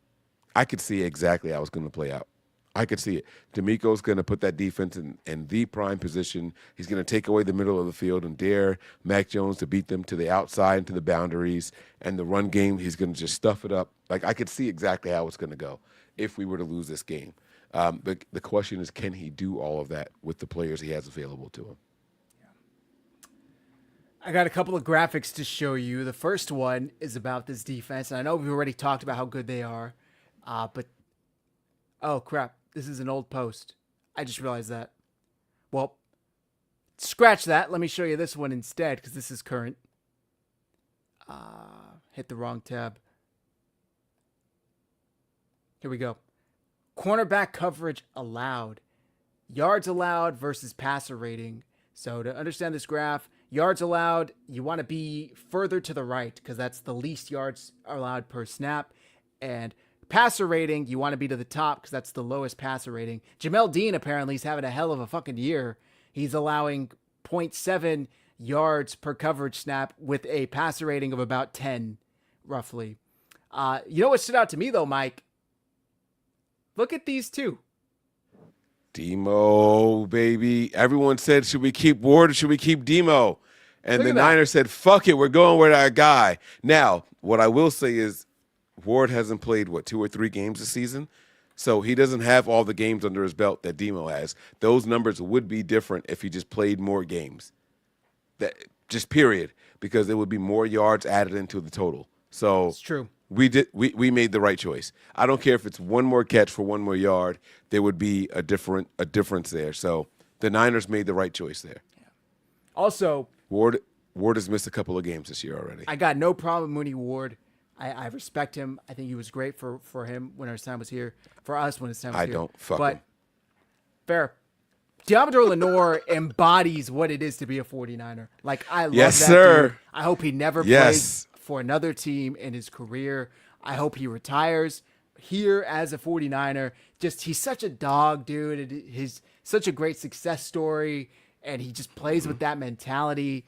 I could see exactly how it's going to play out. I could see it. D'Amico's going to put that defense in the prime position. He's going to take away the middle of the field and dare Mac Jones to beat them to the outside and to the boundaries. And the run game, he's going to just stuff it up. Like, I could see exactly how it's going to go if we were to lose this game. But the question is, can he do all of that with the players he has available to him? I got a couple of graphics to show you. The first one is about this defense. And I know we've already talked about how good they are. But, oh, crap. This is an old post. I just realized that. Well, scratch that. Let me show you this one instead because this is current. Hit the wrong tab. Here we go. Cornerback coverage allowed. Yards allowed versus passer rating. So to understand this graph, yards allowed, you want to be further to the right because that's the least yards allowed per snap. And passer rating, you want to be to the top because that's the lowest passer rating. Jamel Dean apparently is having a hell of a fucking year. He's allowing 0.7 yards per coverage snap with a passer rating of about 10, roughly. You know what stood out to me, though, Mike? Look at these two. Demo, baby. Everyone said, should we keep Ward or should we keep Demo? And the Niners said, fuck it, we're going with our guy. Now, what I will say is Ward hasn't played, 2 or 3 games this season? So he doesn't have all the games under his belt that Demo has. Those numbers would be different if he just played more games. That just period, because there would be more yards added into the total. So it's true. We made the right choice. I don't care if it's one more catch for one more yard. There would be a difference there. So the Niners made the right choice there. Yeah. Also, Ward has missed a couple of games this year already. I got no problem with Mooney Ward. I respect him. I think he was great for him when his time was here. For us when his time was here. I don't fuck him. Fair. Diamador Lenore embodies what it is to be a 49er. Like, I love yes, that sir. dude. I hope he never plays for another team in his career. I hope he retires here as a 49er. Just, he's such a dog, dude. He's such a great success story, and he just plays with that mentality.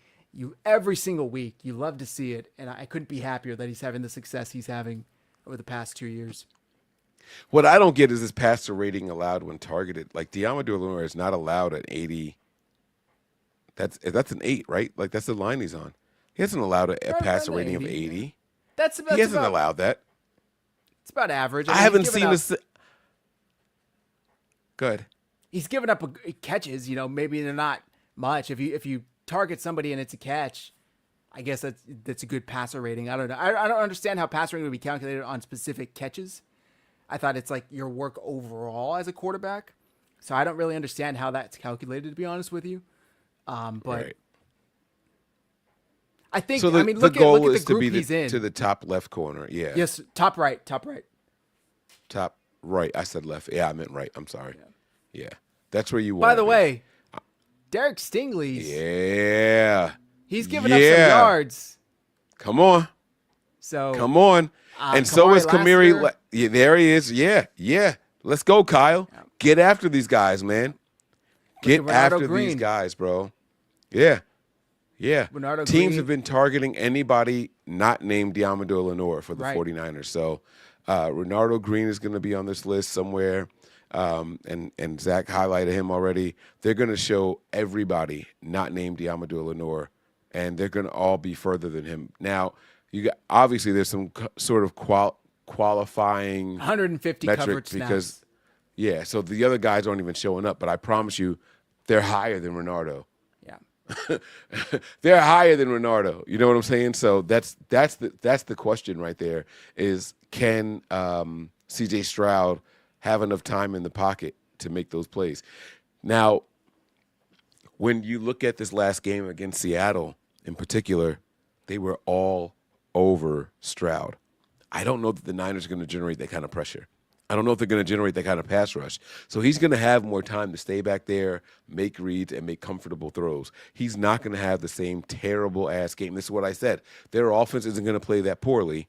Every single week, you love to see it, and I couldn't be happier that he's having the success he's having over the past 2 years. What I don't get is his passer rating allowed when targeted. Like, Diamador Lenore is not allowed at 80. That's an 8, right? Like, that's the line he's on. He hasn't allowed a passer rating of 80. He hasn't allowed that. It's about average. I haven't seen this. Good. He's given up catches. Maybe they're not much. If you target somebody and it's a catch, I guess that's a good passer rating. I don't know. I don't understand how passer rating would be calculated on specific catches. I thought it's like your work overall as a quarterback. So I don't really understand how that's calculated, to be honest with you. But right. I think, so look at the group he's in. To the top left corner, yeah. Yes, top right. Top right. I said left. Yeah, I meant right. I'm sorry. Yeah. That's where you want. By the way, Derek Stingley's. Yeah. He's giving up some yards. Come on. So come on. And so is Kamari. Yeah, there he is. Yeah. Let's go, Kyle. Yeah. Get after these guys, man. Get after these guys, bro. Yeah. Teams have been targeting anybody not named Diamador Lenore for the 49ers. So Renardo Green is going to be on this list somewhere. And Zach highlighted him already. They're going to show everybody not named Diamador Lenore, and they're going to all be further than him. Now, obviously there's some sort of qualifying 150 coverage because so the other guys aren't even showing up, but I promise you they're higher than Renardo. Yeah. They're higher than Renardo. You know what I'm saying? So that's the question right there is, can CJ Stroud have enough time in the pocket to make those plays? Now, when you look at this last game against Seattle in particular, they were all over Stroud. I don't know that the Niners are going to generate that kind of pressure. I don't know if they're going to generate that kind of pass rush. So he's going to have more time to stay back there, make reads, and make comfortable throws. He's not going to have the same terrible-ass game. This is what I said. Their offense isn't going to play that poorly,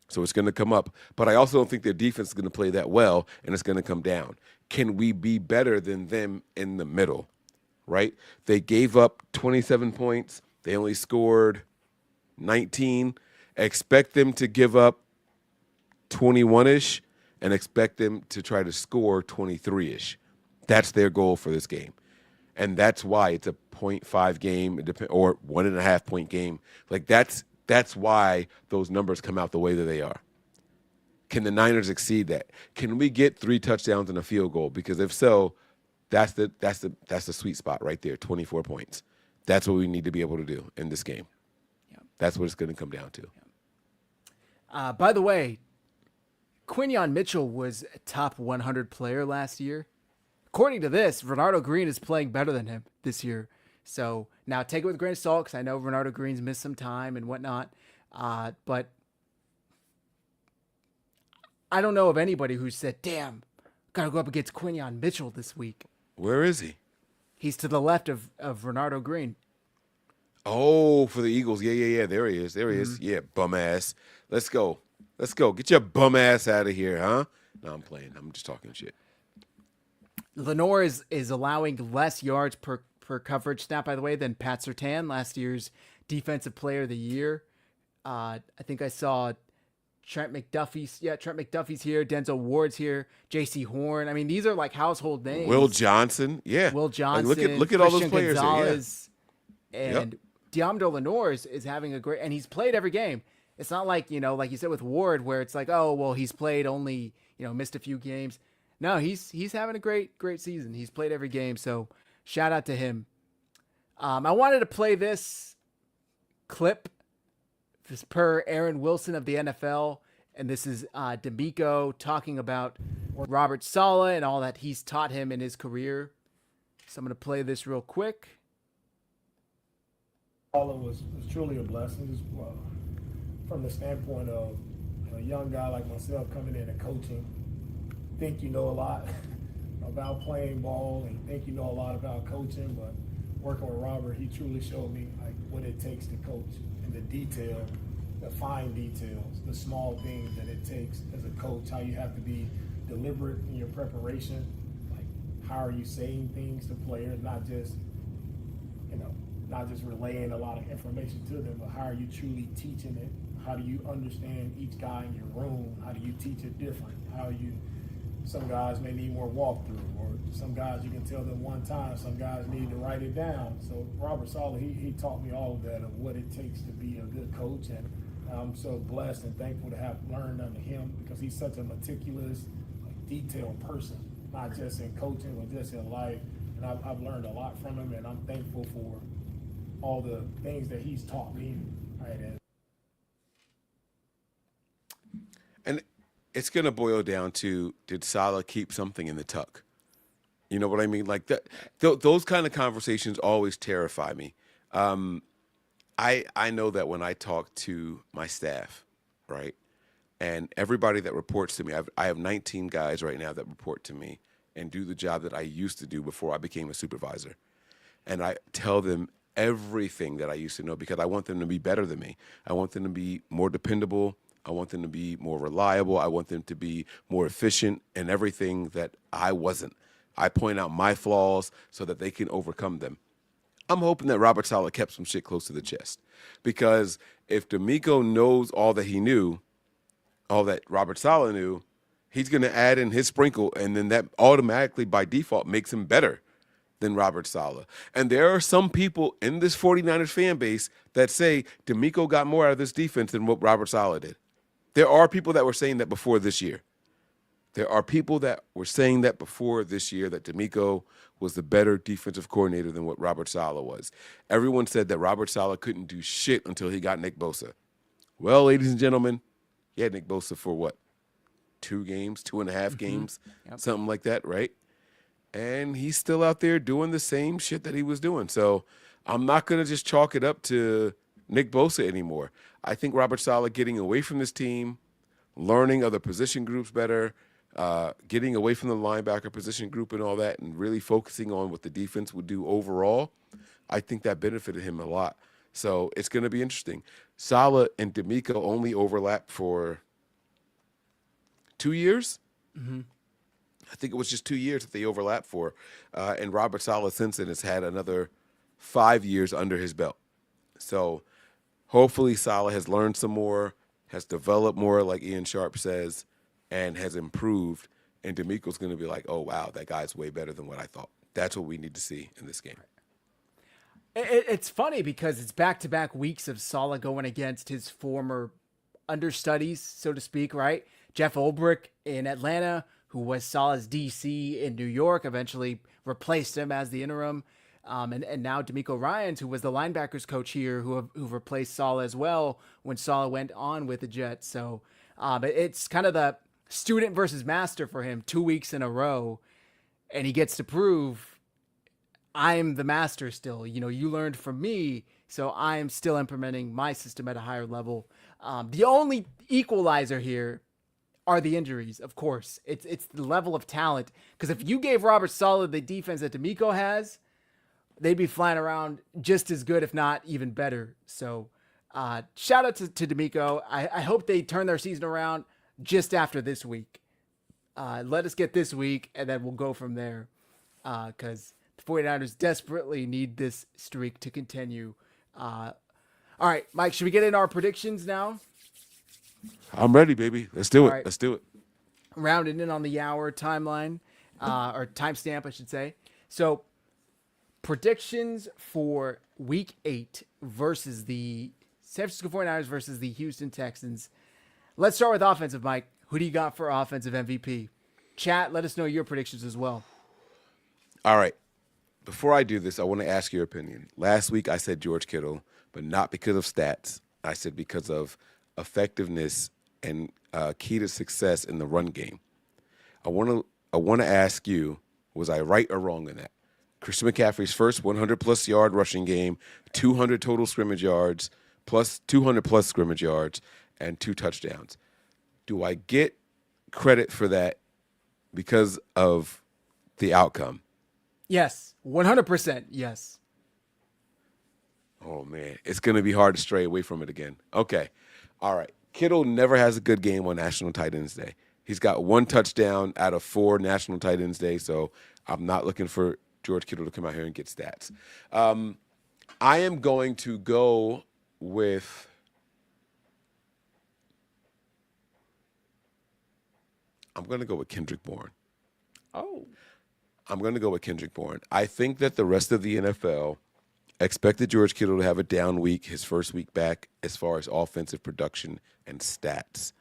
so it's going to come up. But I also don't think their defense is going to play that well, and it's going to come down. Can we be better than them in the middle, right? They gave up 27 points. They only scored 19. Expect them to give up 21-ish and expect them to try to score 23-ish. That's their goal for this game. And that's why it's a 0.5 game or 1.5 point game. Like that's why those numbers come out the way that they are. Can the Niners exceed that? Can we get 3 touchdowns and a field goal? Because if so, that's the sweet spot right there, 24 points. That's what we need to be able to do in this game. Yeah. That's what it's going to come down to. Yeah. By the way, Quinyon Mitchell was a top 100 player last year. According to this, Renardo Green is playing better than him this year. So now take it with a grain of salt because I know Renardo Green's missed some time and whatnot. But I don't know of anybody who said, damn, got to go up against Quinyon Mitchell this week. Where is he? He's to the left of Renardo Green. Oh, for the Eagles. Yeah. There he is. Yeah, bum ass. Let's go. Get your bum ass out of here, huh? No, I'm playing. I'm just talking shit. Lenore is allowing less yards per coverage snap, by the way, than Pat Surtain, last year's Defensive Player of the Year. I think I saw Trent McDuffie's here, Denzel Ward's here, J.C. Horn. I mean, these are like household names. Will Johnson, yeah. Will Johnson. Like, look at all those Christian players Gonzalez, here, yeah. And Diamdo Lenore is having a great, and he's played every game. It's not like, like you said with Ward, where it's like, oh, well, he's played only, missed a few games. No, he's having a great season. He's played every game, so shout out to him. I wanted to play this clip. This per Aaron Wilson of the NFL, and this is D'Amico talking about Robert Saleh and all that he's taught him in his career. So I'm going to play this real quick. Saleh was truly a blessing, just, from the standpoint of a young guy like myself coming in and coaching. Think you know a lot about playing ball and think you know a lot about coaching, but working with Robert, he truly showed me like what it takes to coach and the detail, the fine details, the small things that it takes as a coach, how you have to be deliberate in your preparation, like how are you saying things to players, not just relaying a lot of information to them, but how are you truly teaching it? How do you understand each guy in your room? How do you teach it different? Some guys may need more walkthrough, or some guys you can tell them one time, some guys need to write it down. So Robert Saleh, he taught me all of that, of what it takes to be a good coach, and I'm so blessed and thankful to have learned under him because he's such a meticulous, detailed person, not just in coaching, but just in life. And I've learned a lot from him, and I'm thankful for all the things that he's taught me. Right? And it's going to boil down to, did Saleh keep something in the tuck? You know what I mean? Like that. Those kind of conversations always terrify me. I know that when I talk to my staff, right, and everybody that reports to me, I have 19 guys right now that report to me and do the job that I used to do before I became a supervisor. And I tell them everything that I used to know because I want them to be better than me. I want them to be more dependable. I want them to be more reliable. I want them to be more efficient in everything that I wasn't. I point out my flaws so that they can overcome them. I'm hoping that Robert Saleh kept some shit close to the chest, because if D'Amico knows all that he knew, all that Robert Saleh knew, he's going to add in his sprinkle, and then that automatically by default makes him better than Robert Saleh. And there are some people in this 49ers fan base that say D'Amico got more out of this defense than what Robert Saleh did. There are people that were saying that before this year. There are people that were saying that before this year, that D'Amico was the better defensive coordinator than what Robert Saleh was. Everyone said that Robert Saleh couldn't do shit until he got Nick Bosa. Well, ladies and gentlemen, he had Nick Bosa for what? 2 games, 2.5 games, something like that, right? And he's still out there doing the same shit that he was doing. So I'm not going to just chalk it up to Nick Bosa anymore. I think Robert Saleh getting away from this team, learning other position groups better, getting away from the linebacker position group and all that, and really focusing on what the defense would do overall, I think that benefited him a lot. So it's going to be interesting. Saleh and D'Amico only overlapped for 2 years. Mm-hmm. I think it was just 2 years that they overlapped for. And Robert Saleh since then has had another 5 years under his belt. So hopefully Saleh has learned some more, has developed more, like Ian Sharp says, and has improved. And D'Amico's going to be like, oh, wow, that guy's way better than what I thought. That's what we need to see in this game. It's funny because it's back-to-back weeks of Saleh going against his former understudies, so to speak, right? Jeff Ulbrich in Atlanta, who was Saleh's DC in New York, eventually replaced him as the interim. And now D'Amico Ryans, who was the linebackers coach here, who replaced Saleh as well when Saleh went on with the Jets. So it's kind of the student versus master for him 2 weeks in a row. And he gets to prove I'm the master still. You learned from me, so I'm still implementing my system at a higher level. The only equalizer here are the injuries, of course. It's the level of talent. Because if you gave Robert Saleh the defense that D'Amico has, they'd be flying around just as good, if not even better. So shout out to D'Amico. I hope they turn their season around just after this week. Let us get this week, and then we'll go from there. Because the 49ers desperately need this streak to continue. All right, Mike, should we get in our predictions now? I'm ready, baby. Let's do it. right. Let's do it. Rounding in on the hour timeline, or timestamp, I should say. So, predictions for Week 8 versus the San Francisco 49ers versus the Houston Texans. Let's start with offensive, Mike. Who do you got for offensive MVP? Chat, let us know your predictions as well. All right. Before I do this, I want to ask your opinion. Last week I said George Kittle, but not because of stats. I said because of effectiveness and key to success in the run game. I want to ask you, was I right or wrong in that? Christian McCaffrey's first 100-plus yard rushing game, 200 total scrimmage yards, plus 200-plus scrimmage yards, and 2 touchdowns. Do I get credit for that because of the outcome? Yes, 100%, yes. Oh, man. It's going to be hard to stray away from it again. Okay. All right. Kittle never has a good game on National Tight Ends Day. He's got 1 touchdown out of 4 National Tight Ends Day, so I'm not looking for George Kittle to come out here and get stats. I am going to go with Kendrick Bourne. Oh. I'm going to go with Kendrick Bourne. I think that the rest of the NFL expected George Kittle to have a down week, his first week back, as far as offensive production and stats,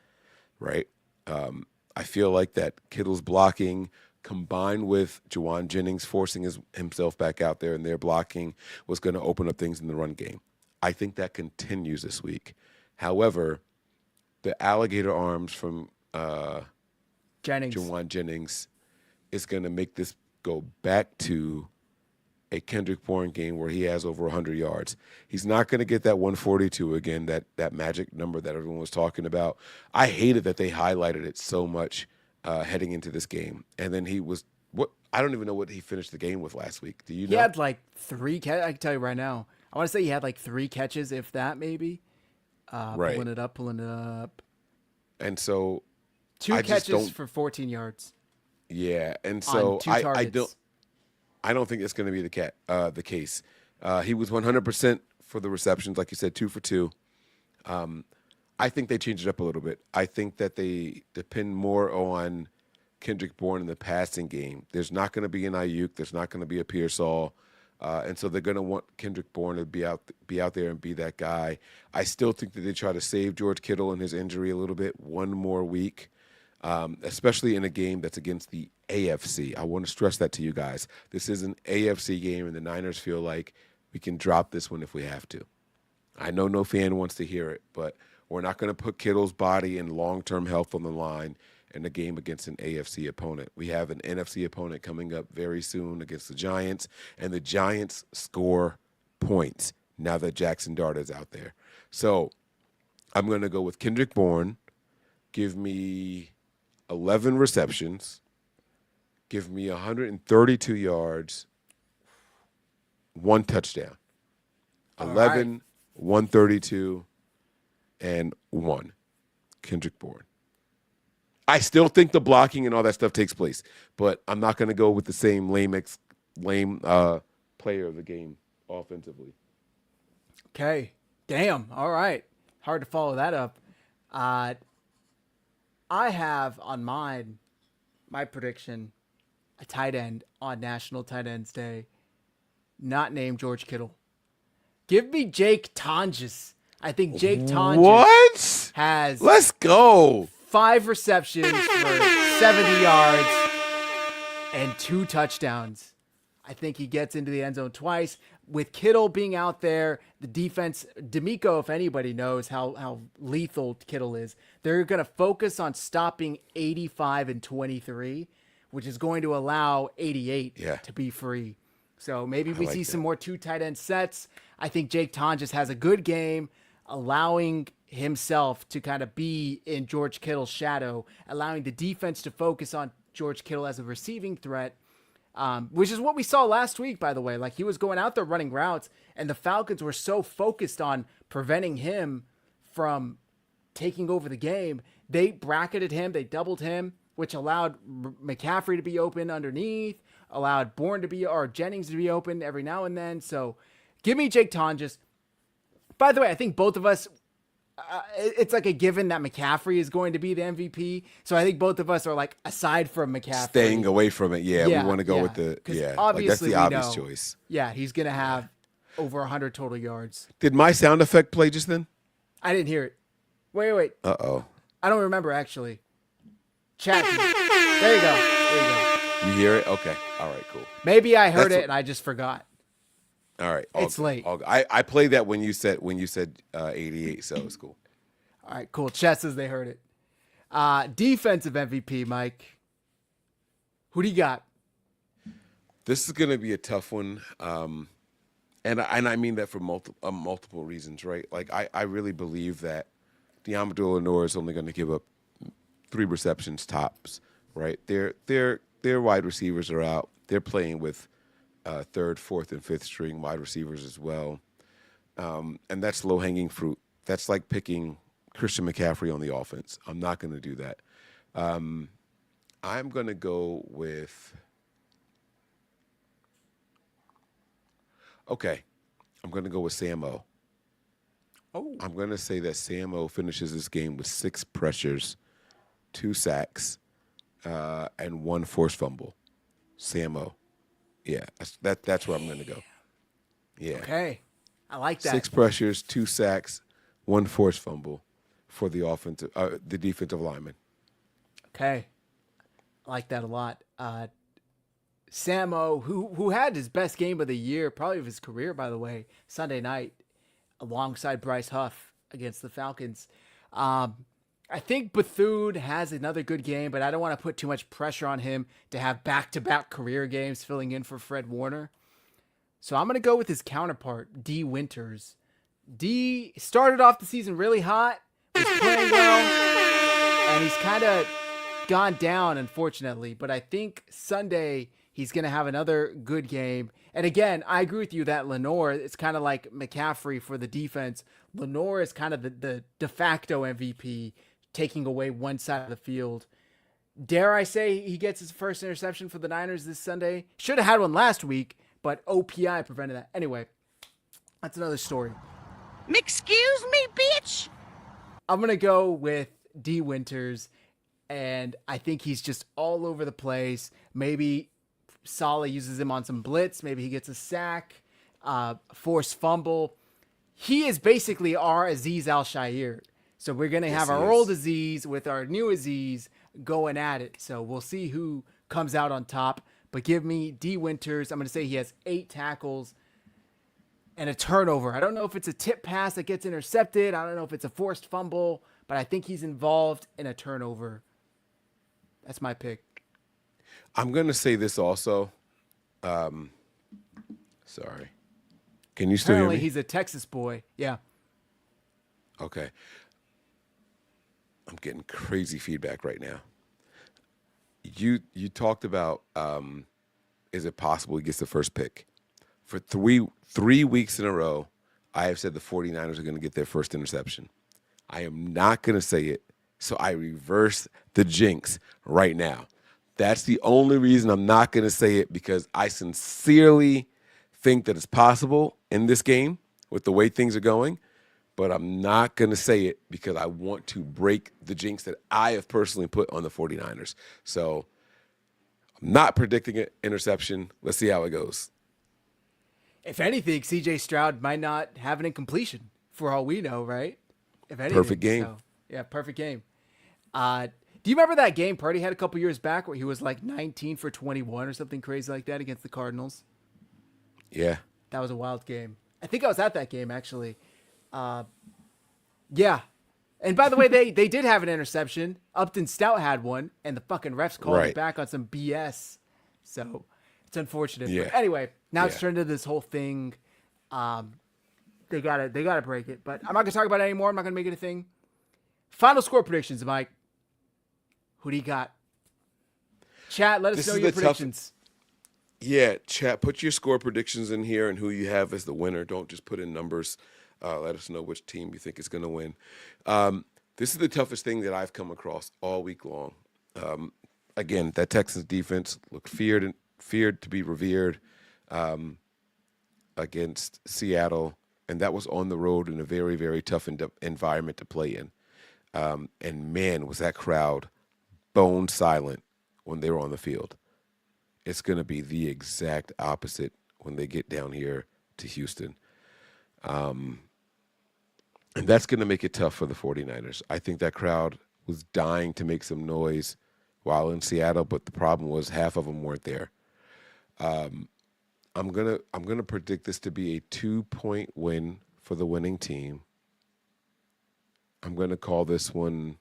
right? I feel like that Kittle's blocking combined with Juwan Jennings forcing himself back out there and their blocking was going to open up things in the run game. I think that continues this week. However, the alligator arms from Juwan Jennings is going to make this go back to a Kendrick Bourne game where he has over 100 yards. He's not going to get that 142 again, that magic number that everyone was talking about. I hated that they highlighted it so much heading into this game. And then I don't even know what he finished the game with last week. Do you know? He had like 3 catches. I can tell you right now. I want to say he had like 3 catches, if that, maybe. Right. Pulling it up. And so 2 catches for 14 yards. Yeah, and so I don't think it's going to be the case. He was 100% for the receptions, like you said, 2 for 2. I think they changed it up a little bit. I think that they depend more on Kendrick Bourne in the passing game. There's not going to be an Ayuk. There's not going to be a Pearsall. And so they're going to want Kendrick Bourne to be out there and be that guy. I still think that they try to save George Kittle and his injury a little bit, 1 more week. Especially in a game that's against the AFC. I want to stress that to you guys. This is an AFC game, and the Niners feel like we can drop this one if we have to. I know no fan wants to hear it, but we're not going to put Kittle's body and long-term health on the line in a game against an AFC opponent. We have an NFC opponent coming up very soon against the Giants, and the Giants score points now that Jackson Dart is out there. So I'm going to go with Kendrick Bourne. Give me 11 receptions, give me 132 yards, 1 touchdown. 11, right. 132, and 1. Kendrick Bourne. I still think the blocking and all that stuff takes place, but I'm not going to go with the same lame player of the game offensively. Okay. Damn. All right. Hard to follow that up. I have on mine, my prediction, a tight end on National Tight Ends Day, not named George Kittle. Give me Jake Tonges. I think Jake Tonges has Let's go. 5 receptions for 70 yards and 2 touchdowns. I think he gets into the end zone twice. With Kittle being out there, the defense, D'Amico, if anybody knows how lethal Kittle is, they're going to focus on stopping 85 and 23, which is going to allow 88 to be free. So maybe we see some more 2 tight end sets. I think Jake Tonges has a good game, allowing himself to kind of be in George Kittle's shadow, allowing the defense to focus on George Kittle as a receiving threat. Which is what we saw last week, by the way. Like, he was going out there running routes, and the Falcons were so focused on preventing him from taking over the game. They bracketed him, they doubled him, which allowed McCaffrey to be open underneath, allowed Jennings to be open every now and then. So give me Jake Tonges. By the way, I think both of us, it's like a given that McCaffrey is going to be the MVP. So I think both of us are like, aside from McCaffrey, staying away from it. Yeah, we want to go with obviously that's the obvious choice. Yeah, he's going to have over 100 total yards. Did my sound effect play just then? I didn't hear it. Wait. Uh-oh. I don't remember, actually. Chat. There you go. You hear it? Okay. All right, cool. Maybe I heard it and I just forgot. All right. It's late. I played that when you said 88, so it's cool. All right, cool. Chat says they heard it. Defensive MVP, Mike. Who do you got? This is going to be a tough one, and I mean that for multiple reasons, right? Like, I really believe that Deommodore Lenoir is only going to give up 3 receptions tops, right? Their wide receivers are out. They're playing with 3rd, 4th, and 5th string wide receivers as well, and that's low-hanging fruit. That's like picking Christian McCaffrey on the offense. I'm not going to do that. I'm going to go with I'm going to go with Sam O. Oh. I'm going to say that Sam O finishes this game with 6 pressures, 2 sacks, and 1 forced fumble. Sam O. Yeah, that's where I'm going to go. Yeah. Okay. I like that. 6 pressures, 2 sacks, 1 forced fumble for the defensive lineman. Okay. I like that a lot. Samo, who had his best game of the year, probably of his career, by the way, Sunday night, alongside Bryce Huff against the Falcons. I think Bethune has another good game, but I don't want to put too much pressure on him to have back-to-back career games filling in for Fred Warner. So I'm going to go with his counterpart, D. Winters. D started off the season really hot, was playing well, and he's kind of gone down, unfortunately. But I think Sunday he's going to have another good game. And again, I agree with you that Lenoir, it's kind of like McCaffrey for the defense. Lenoir is kind of the de facto MVP, taking away one side of the field. Dare I say he gets his first interception for the Niners this Sunday? Should have had one last week, but OPI prevented that. Anyway, that's another story. Excuse me, bitch. I'm going to go with D. Winters, and I think he's just all over the place. Maybe Saleh uses him on some blitz. Maybe he gets a sack, forced fumble. He is basically our Azeez Al-Shaair. So we're going to have our old Azeez with our new Azeez going at it. So we'll see who comes out on top. But give me D. Winters. I'm going to say he has 8 tackles and a turnover. I don't know if it's a tip pass that gets intercepted. I don't know if it's a forced fumble. But I think he's involved in a turnover. That's my pick. I'm going to say this also. Sorry. Can you still hear me? Apparently he's a Texas boy. Yeah. Okay. I'm getting crazy feedback right now. You talked about is it possible he gets the first pick? For three weeks in a row, I have said the 49ers are going to get their first interception. I am not going to say it, so I reverse the jinx right now. That's the only reason I'm not going to say it, because I sincerely think that it's possible in this game with the way things are going. but I'm not going to say it because I want to break the jinx that I have personally put on the 49ers. So I'm not predicting an interception. Let's see how it goes. If anything, C.J. Stroud might not have an incompletion for all we know, right? If anything, Perfect game. So, yeah, perfect game. Do you remember that game Purdy had a couple years back where he was like 19 for 21 or something crazy like that against the Cardinals? Yeah. That was a wild game. I think I was at that game, actually. Yeah. And by the way, they did have an interception. Upton Stout had one, and the fucking refs called it back on some BS. So it's unfortunate. Yeah. But anyway, now it's turned into this whole thing. They gotta break it. But I'm not gonna talk about it anymore. I'm not gonna make it a thing. Final score predictions, Mike. Who do you got? Chat, let us know your predictions. Yeah, chat, put your score predictions in here and who you have as the winner. Don't just put in numbers. Let us know which team you think is going to win. This is the toughest thing that I've come across all week long. Again, that Texans defense looked feared to be revered against Seattle, and that was on the road in a very, very tough environment to play in. And man, was that crowd bone silent when they were on the field. It's going to be the exact opposite when they get down here to Houston. And that's going to make it tough for the 49ers. I think that crowd was dying to make some noise while in Seattle, but the problem was half of them weren't there. I'm gonna predict this to be a 2-point win for the winning team. I'm going to call this one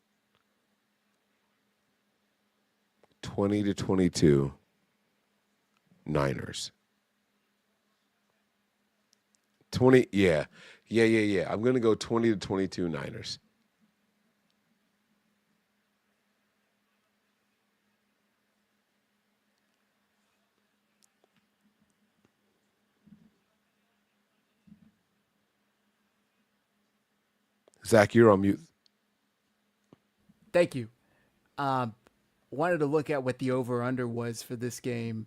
20-22 Niners. 20, yeah. I'm going to go 20-22 Niners. Zach, you're on mute. Thank you. Wanted to look at what the over-under was for this game.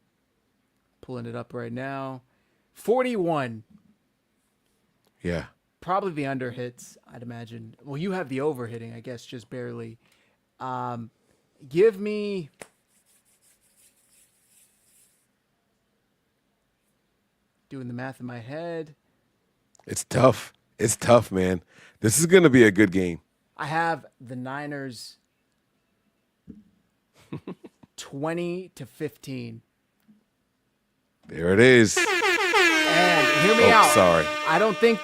Pulling it up right now. 41. Yeah. Probably the under hits, I'd imagine. Well, you have the over hitting, I guess, just barely. Give me... Doing the math in my head. It's tough. It's tough, man. This is going to be a good game. I have the Niners 20-15. There it is. And hear me out. Sorry. I don't think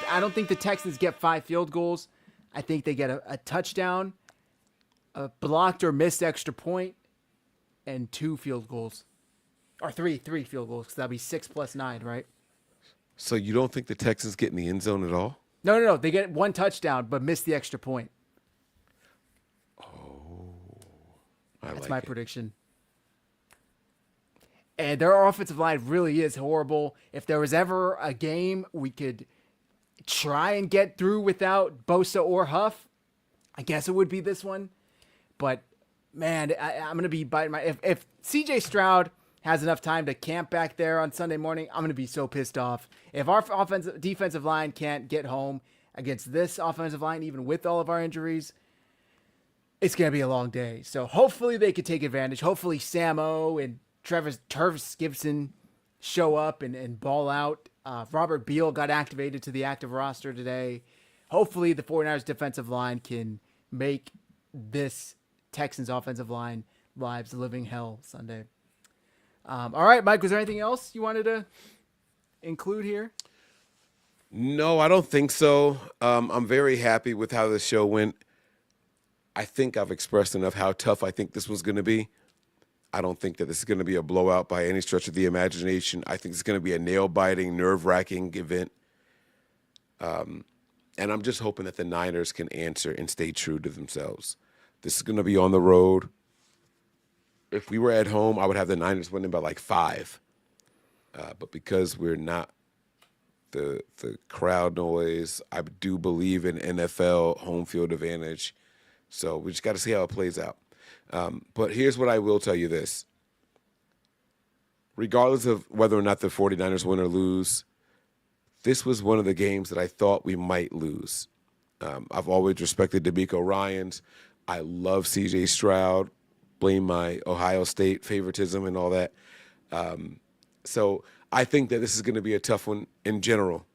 the Texans get 5 field goals. I think they get a touchdown, a blocked or missed extra point, and 2 field goals. Or three field goals, because that'll be 6 plus 9, right? So you don't think the Texans get in the end zone at all? No. They get 1 touchdown, but miss the extra point. That's my prediction. And their offensive line really is horrible. If there was ever a game we could try and get through without Bosa or Huff, I guess it would be this one. But, man, I'm going to be biting my... If C.J. Stroud has enough time to camp back there on Sunday morning, I'm going to be so pissed off. If our defensive line can't get home against this offensive line, even with all of our injuries, it's going to be a long day. So hopefully they could take advantage. Hopefully Samo and Travis Gibson show up and ball out. Robert Beal got activated to the active roster today. Hopefully the 49ers defensive line can make this Texans offensive line lives living hell Sunday. All right, Mike, was there anything else you wanted to include here? No, I don't think so. I'm very happy with how the show went. I think I've expressed enough how tough I think this was going to be. I don't think that this is going to be a blowout by any stretch of the imagination. I think it's going to be a nail-biting, nerve-wracking event. And I'm just hoping that the Niners can answer and stay true to themselves. This is going to be on the road. If we were at home, I would have the Niners winning by like 5. But because we're not the crowd noise, I do believe in NFL home field advantage. So we just got to see how it plays out. But here's what I will tell you this. Regardless of whether or not the 49ers win or lose, this was one of the games that I thought we might lose. I've always respected DeMeco Ryans. I love C.J. Stroud. Blame my Ohio State favoritism and all that. So I think that this is going to be a tough one in general.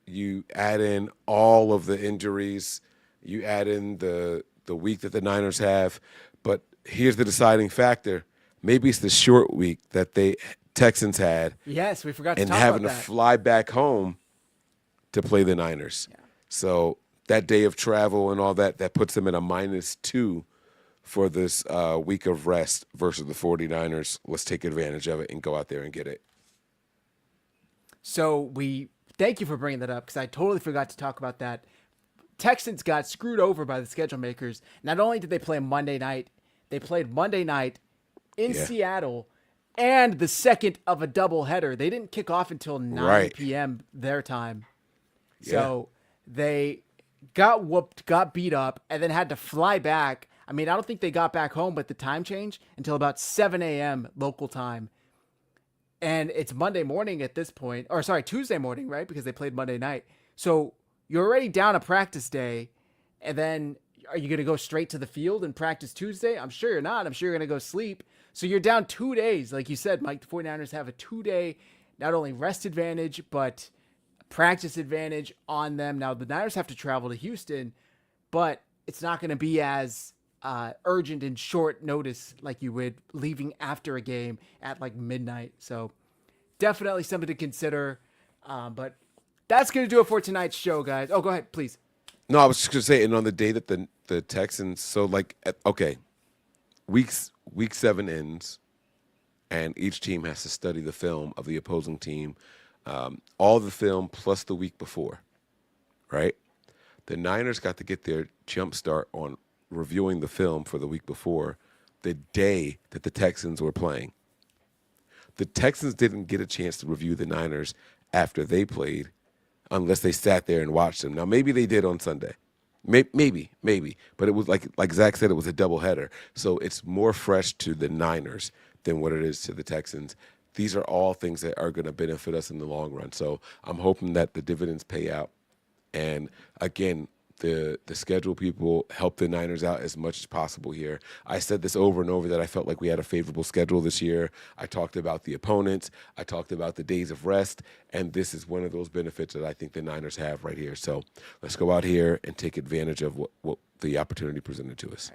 You add in all of the injuries. You add in the week that the Niners have. But here's the deciding factor. Maybe it's the short week that the Texans had. Yes, we forgot to and talk having about to that. fly back home to play the Niners. Yeah. So that day of travel and all that puts them at a -2 for this week of rest versus the 49ers. Let's take advantage of it and go out there and get it. So we thank you for bringing that up because I totally forgot to talk about that. Texans got screwed over by the schedule makers. Not only did they play Monday night, they played Monday night in Seattle and the second of a doubleheader. They didn't kick off until 9 p.m. their time. So they got whooped, got beat up, and then had to fly back. I mean, I don't think they got back home, but the time change until about 7 a.m. local time. And it's Monday morning at this point, or sorry, Tuesday morning, right? Because they played Monday night. So you're already down a practice day, and then are you going to go straight to the field and practice Tuesday? I'm sure you're not. I'm sure you're going to go sleep. So you're down 2 days. Like you said, Mike, the 49ers have a 2-day, not only rest advantage, but practice advantage on them. Now, the Niners have to travel to Houston, but it's not going to be as urgent and short notice like you would leaving after a game at like midnight. So definitely something to consider. But that's going to do it for tonight's show, guys. Oh, go ahead, please. No, I was just going to say, and on the day that the Texans, so like, okay, week 7 ends, and each team has to study the film of the opposing team, all the film plus the week before, right? The Niners got to get their jump start on reviewing the film for the week before the day that the Texans were playing. The Texans didn't get a chance to review the Niners after they played unless they sat there and watched them. Now, maybe they did on Sunday. Maybe. But it was like Zach said, it was a doubleheader. So it's more fresh to the Niners than what it is to the Texans. These are all things that are going to benefit us in the long run. So I'm hoping that the dividends pay out. And again, the schedule people help the Niners out as much as possible here. I said this over and over that I felt like we had a favorable schedule this year. I talked about the opponents. I talked about the days of rest. And this is one of those benefits that I think the Niners have right here. So let's go out here and take advantage of what the opportunity presented to us.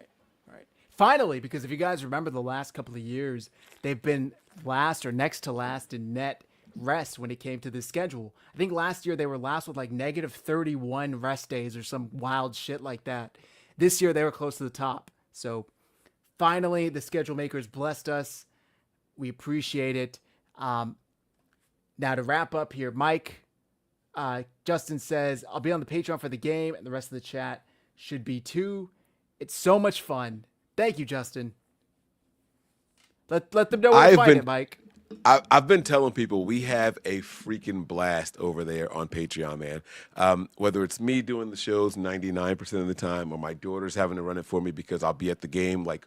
Right. Finally, because if you guys remember the last couple of years, they've been last or next to last in net rest when it came to this schedule. I think last year they were last with like -31 rest days or some wild shit like that. This year they were close to the top. So finally the schedule makers blessed us. We appreciate it. Now to wrap up here, Mike, Justin says, I'll be on the Patreon for the game and the rest of the chat should be too. It's so much fun. Thank you, Justin. Let them know where to find it, Mike. I've been telling people we have a freaking blast over there on Patreon, man. Whether it's me doing the shows 99% of the time or my daughter's having to run it for me because I'll be at the game like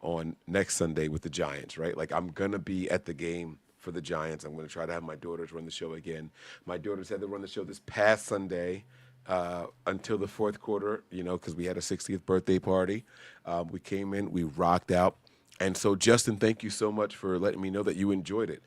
on next Sunday with the Giants, right? Like I'm going to be at the game for the Giants. I'm going to try to have my daughters run the show again. My daughters had to run the show this past Sunday until the fourth quarter, because we had a 60th birthday party. We came in, we rocked out. And so, Justin, thank you so much for letting me know that you enjoyed it.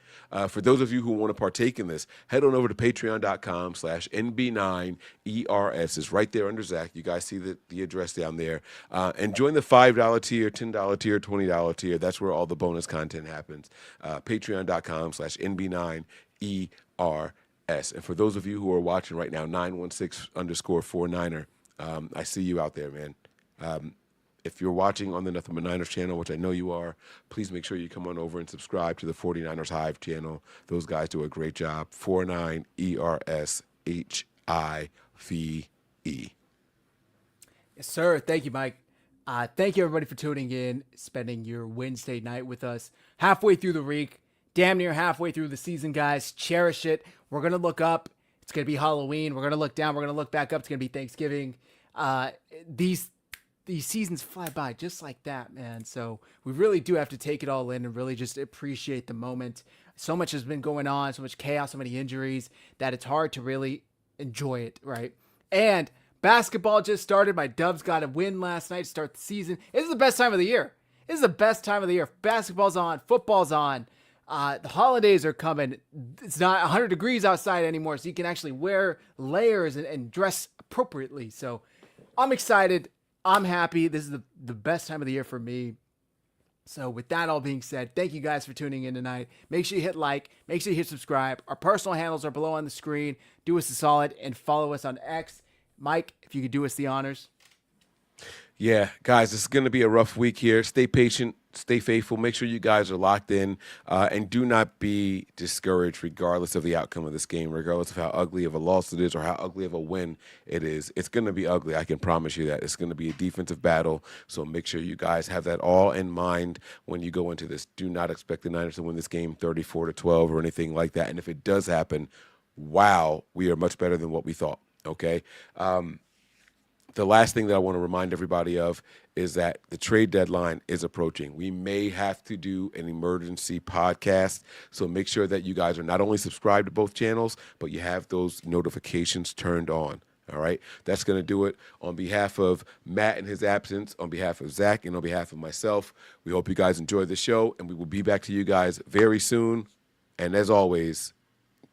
For those of you who want to partake in this, head on over to patreon.com/NB9ERS. It's right there under Zach. You guys see the address down there. And join the $5 tier, $10 tier, $20 tier. That's where all the bonus content happens. Patreon.com/NB9ERS. And for those of you who are watching right now, 916_49er, I see you out there, man. If you're watching on the Nothing But Niners channel, which I know you are, please make sure you come on over and subscribe to the 49ers Hive channel. Those guys do a great job. 49ERSHIVE. Yes, sir. Thank you, Mike. Thank you, everybody, for tuning in, spending your Wednesday night with us. Halfway through the week, damn near halfway through the season, guys. Cherish it. We're going to look up. It's going to be Halloween. We're going to look down. We're going to look back up. It's going to be Thanksgiving. These seasons fly by just like that, man. So we really do have to take it all in and really just appreciate the moment. So much has been going on, so much chaos, so many injuries that it's hard to really enjoy it, right? And Basketball just started. My Dubs got a win last night to start the season. This is the best time of the year. This is the best time of the year. Basketball's on. Football's on. The holidays are coming. It's not 100 degrees outside anymore, so you can actually wear layers and dress appropriately. So I'm excited. I'm happy. This is the best time of the year for me. So with that all being said, thank you guys for tuning in tonight. Make sure you hit like. Make sure you hit subscribe. Our personal handles are below on the screen. Do us a solid and follow us on X. Mike, if you could do us the honors. Yeah, guys, this is going to be a rough week here. Stay patient, stay faithful. Make sure you guys are locked in, and do not be discouraged regardless of the outcome of this game, regardless of how ugly of a loss it is or how ugly of a win it is. It's going to be ugly. I can promise you that. It's going to be a defensive battle, so make sure you guys have that all in mind when you go into this. Do not expect the Niners to win this game 34-12 or anything like that, and if it does happen, wow, we are much better than what we thought, okay? The last thing that I want to remind everybody of is that the trade deadline is approaching. We may have to do an emergency podcast, so make sure that you guys are not only subscribed to both channels, but you have those notifications turned on. All right? That's going to do it. On behalf of Matt in his absence, on behalf of Zach, and on behalf of myself, we hope you guys enjoyed the show, and we will be back to you guys very soon. And as always,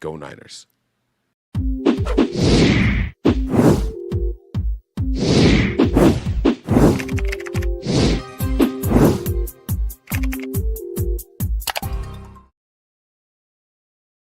go Niners.